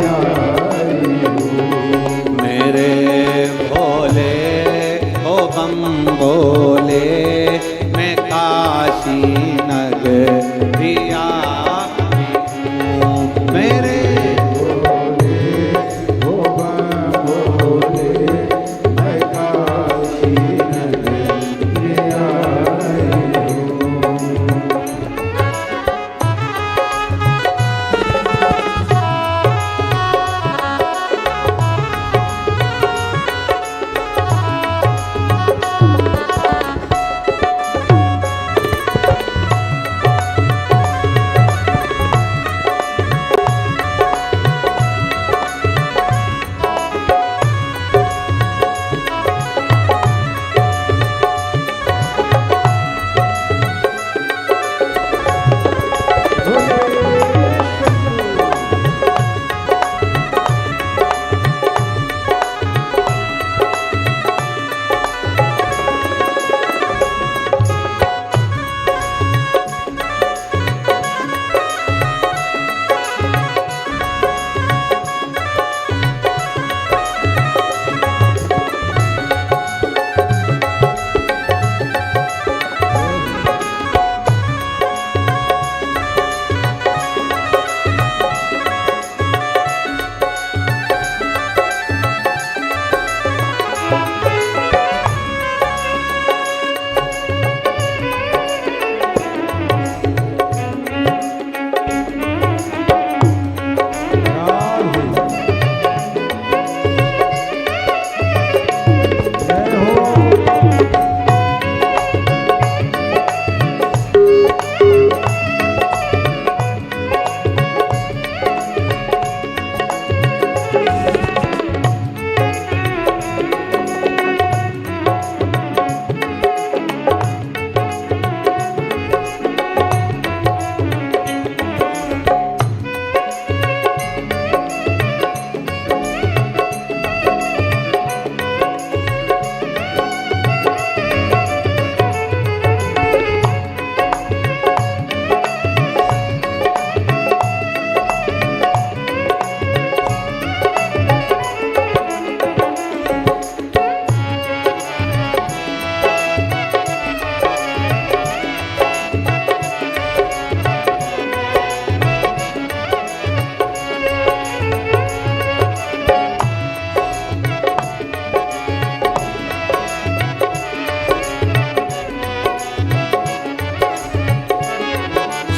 आई हूँ। मेरे भोले ओ बम बोले, मैं काशी नगरी आई हूँ। मेरे भोले ओ बम भोले, मैं काशी नगरी आई हूँ।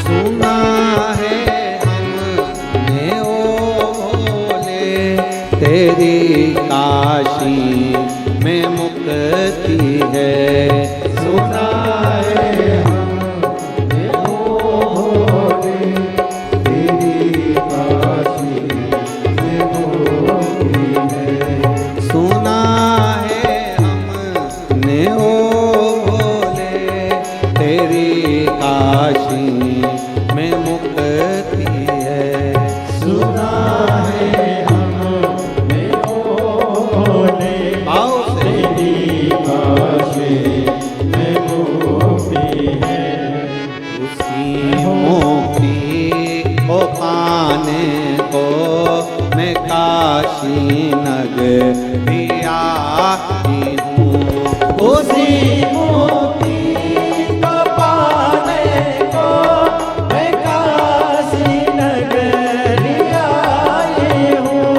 सुना है हमने ओ भोले, तेरी काशी में मुक्ति है। सुना है हमने ओ भोले, तेरी काशी में मुक्ति है। सुना है हमने ओ भोले, तेरी काशी में मुक्ति है। सुना है हमने ओ भोले, आओ से तेरी काशी में मुक्ति है। उसी मुक्ति को पाने को मैं काशी नगरी आई हूँ। उसी मुक्ति को पाने को मैं काशी नगरी आई हूँ।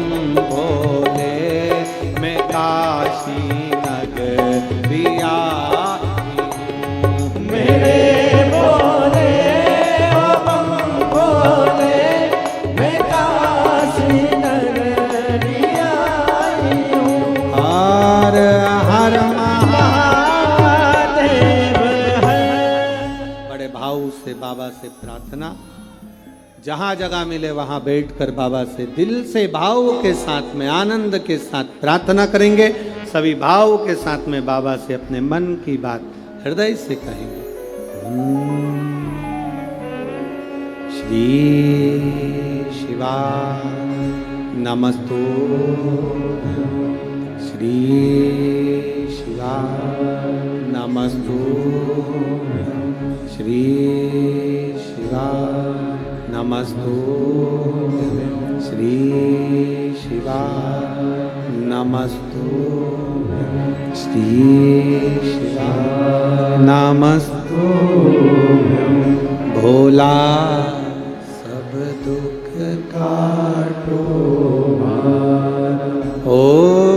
तुम भोले, मैं काशी नगरी आई हूँ। मेरे भोले ओ बम भोले, मैं काशी नगरी आई हूँ। हर हर महादेव। महादेव है। बड़े भाव से बाबा से प्रार्थना, जहाँ जगह मिले वहाँ बैठकर बाबा से दिल से भाव के साथ में आनंद के साथ प्रार्थना करेंगे। सभी भाव के साथ में बाबा से अपने मन की बात हृदय से कहेंगे। श्री शिवा नमस्तु, श्री शिवा नमस्तु, श्री शिवा नमस्तु, श्री शिवा नमस्तु, श्री शिवा नमस्तु। भोला सब दुख काटो, ओ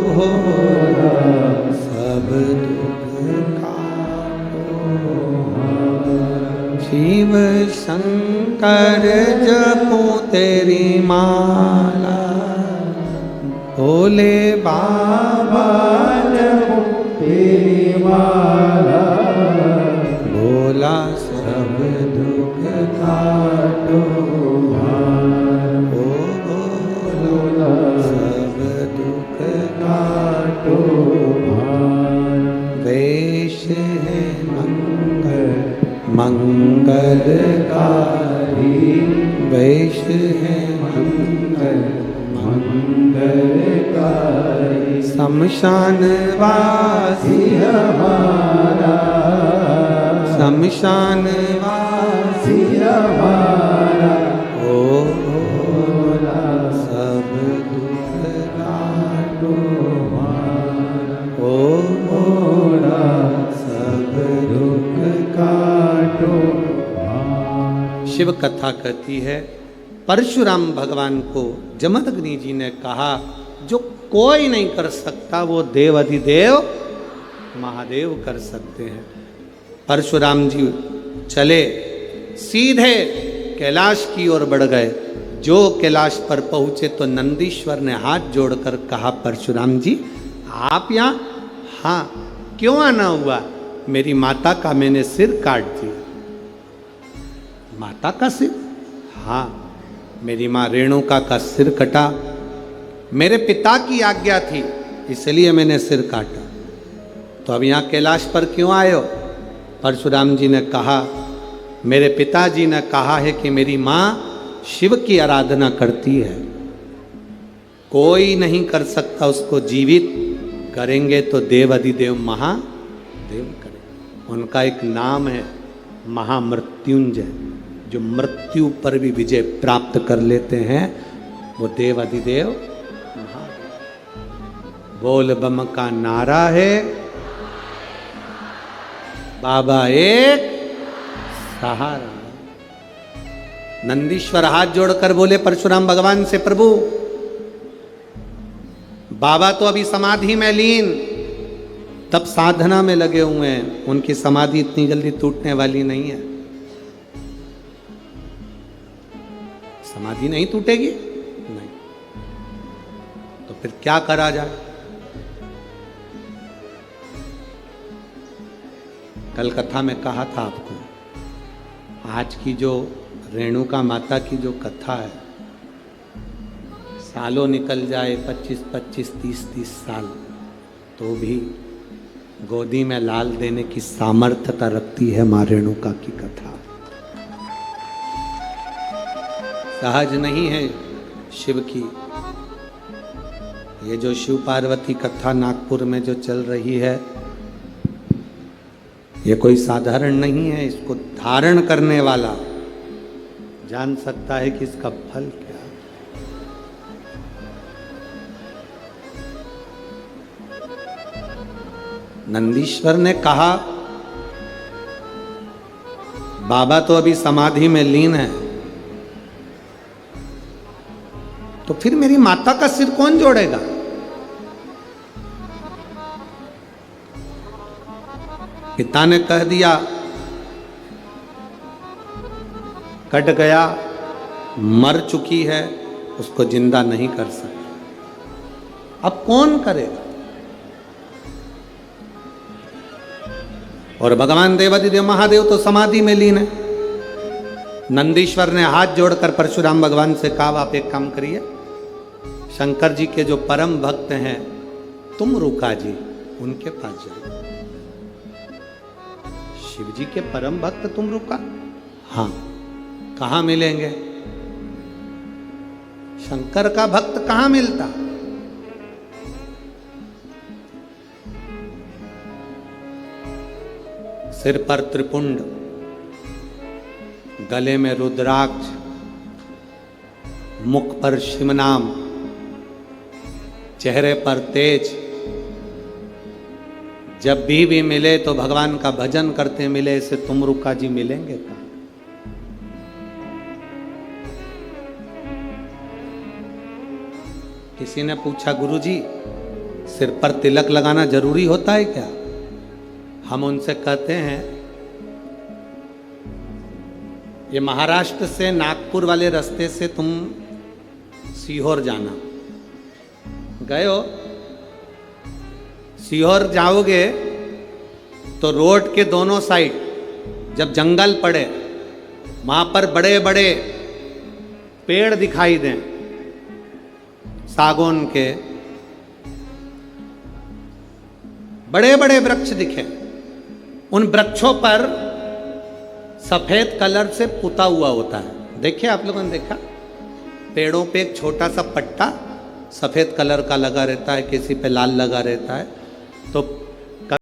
भोला सब दुख काटो। शिव शंकर जपो तेरी माला, भोले बाबा जपो तेरी माला, भोला सब दुख काटो, ओ भोला सब दुख काटो। वेश है मंगलकारी, वेश है मंगलकारी। शमशान वासी हमारा, शमशान वासी हमारा, ओ भोला सब दुख काटो, ओ भोला सब दुख काटो। शिव कथा कहती है, परशुराम भगवान को जमदग्नि जी ने कहा, जो कोई नहीं कर सकता वो देव अधिदेव महादेव कर सकते हैं। परशुराम जी चले, सीधे कैलाश की ओर बढ़ गए। जो कैलाश पर पहुंचे तो नंदीश्वर ने हाथ जोड़कर कहा, परशुराम जी आप यहाँ? हाँ, क्यों आना हुआ? मेरी माता का मैंने सिर काट दिया। माता का सिर? हाँ, मेरी माँ रेणुका का सिर कटा। मेरे पिता की आज्ञा थी इसलिए मैंने सिर काटा। तो अब यहाँ कैलाश पर क्यों आए हो? परशुराम जी ने कहा, मेरे पिताजी ने कहा है कि मेरी माँ शिव की आराधना करती है, कोई नहीं कर सकता उसको जीवित, करेंगे तो देव अधिदेव महादेव करेंगे। उनका एक नाम है महामृत्युंजय, जो मृत्यु पर भी विजय प्राप्त कर लेते हैं, वो देव अधिदेव महादेव। बोल बम का नारा है, बाबा एक सहारा। नंदीश्वर हाथ जोड़कर बोले परशुराम भगवान से, प्रभु बाबा तो अभी समाधि में लीन, तब साधना में लगे हुए हैं, उनकी समाधि इतनी जल्दी टूटने वाली नहीं है। समाधि नहीं टूटेगी? नहीं। तो फिर क्या करा जाए? कल कथा में कहा था आपको, आज की जो रेणुका माता की जो कथा है, सालों निकल जाए 25-25, 30-30 साल, तो भी गोदी में लाल देने की सामर्थ्यता रखती है माँ रेणुका की कथा। सहज नहीं है शिव की। ये जो शिव पार्वती कथा नागपुर में जो चल रही है, ये कोई साधारण नहीं है। इसको धारण करने वाला जान सकता है कि इसका फल क्या। नंदीश्वर ने कहा, बाबा तो अभी समाधि में लीन है, तो फिर मेरी माता का सिर कौन जोड़ेगा? पिता ने कह दिया कट गया, मर चुकी है, उसको जिंदा नहीं कर सकते। अब कौन करेगा? और भगवान देवादिदेव महादेव तो समाधि में लीन है। नंदीश्वर ने हाथ जोड़कर परशुराम भगवान से कहा, आप एक काम करिए, शंकर जी के जो परम भक्त हैं तुम रुका जी, उनके पास जाओ। शिव जी के परम भक्त तुम रुका? हाँ। कहां मिलेंगे? शंकर का भक्त कहां मिलता? सिर पर त्रिपुंड, गले में रुद्राक्ष, मुख पर शिव नाम, चेहरे पर तेज। जब भी मिले तो भगवान का भजन करते मिले, इसे तुमरुका जी मिलेंगे कहां? किसी ने पूछा, गुरुजी सिर पर तिलक लगाना जरूरी होता है क्या? हम उनसे कहते हैं, ये महाराष्ट्र से नागपुर वाले रास्ते से तुम सीहोर जाना, गए हो? सीहोर जाओगे तो रोड के दोनों साइड जब जंगल पड़े, वहां पर बड़े बड़े पेड़ दिखाई दें, सागौन के बड़े बड़े वृक्ष दिखे, उन वृक्षों पर सफेद कलर से पुता हुआ होता है। देखिए, आप लोगों ने देखा? पेड़ों पे एक छोटा सा पट्टा सफेद कलर का लगा रहता है, किसी पे लाल लगा रहता है। तो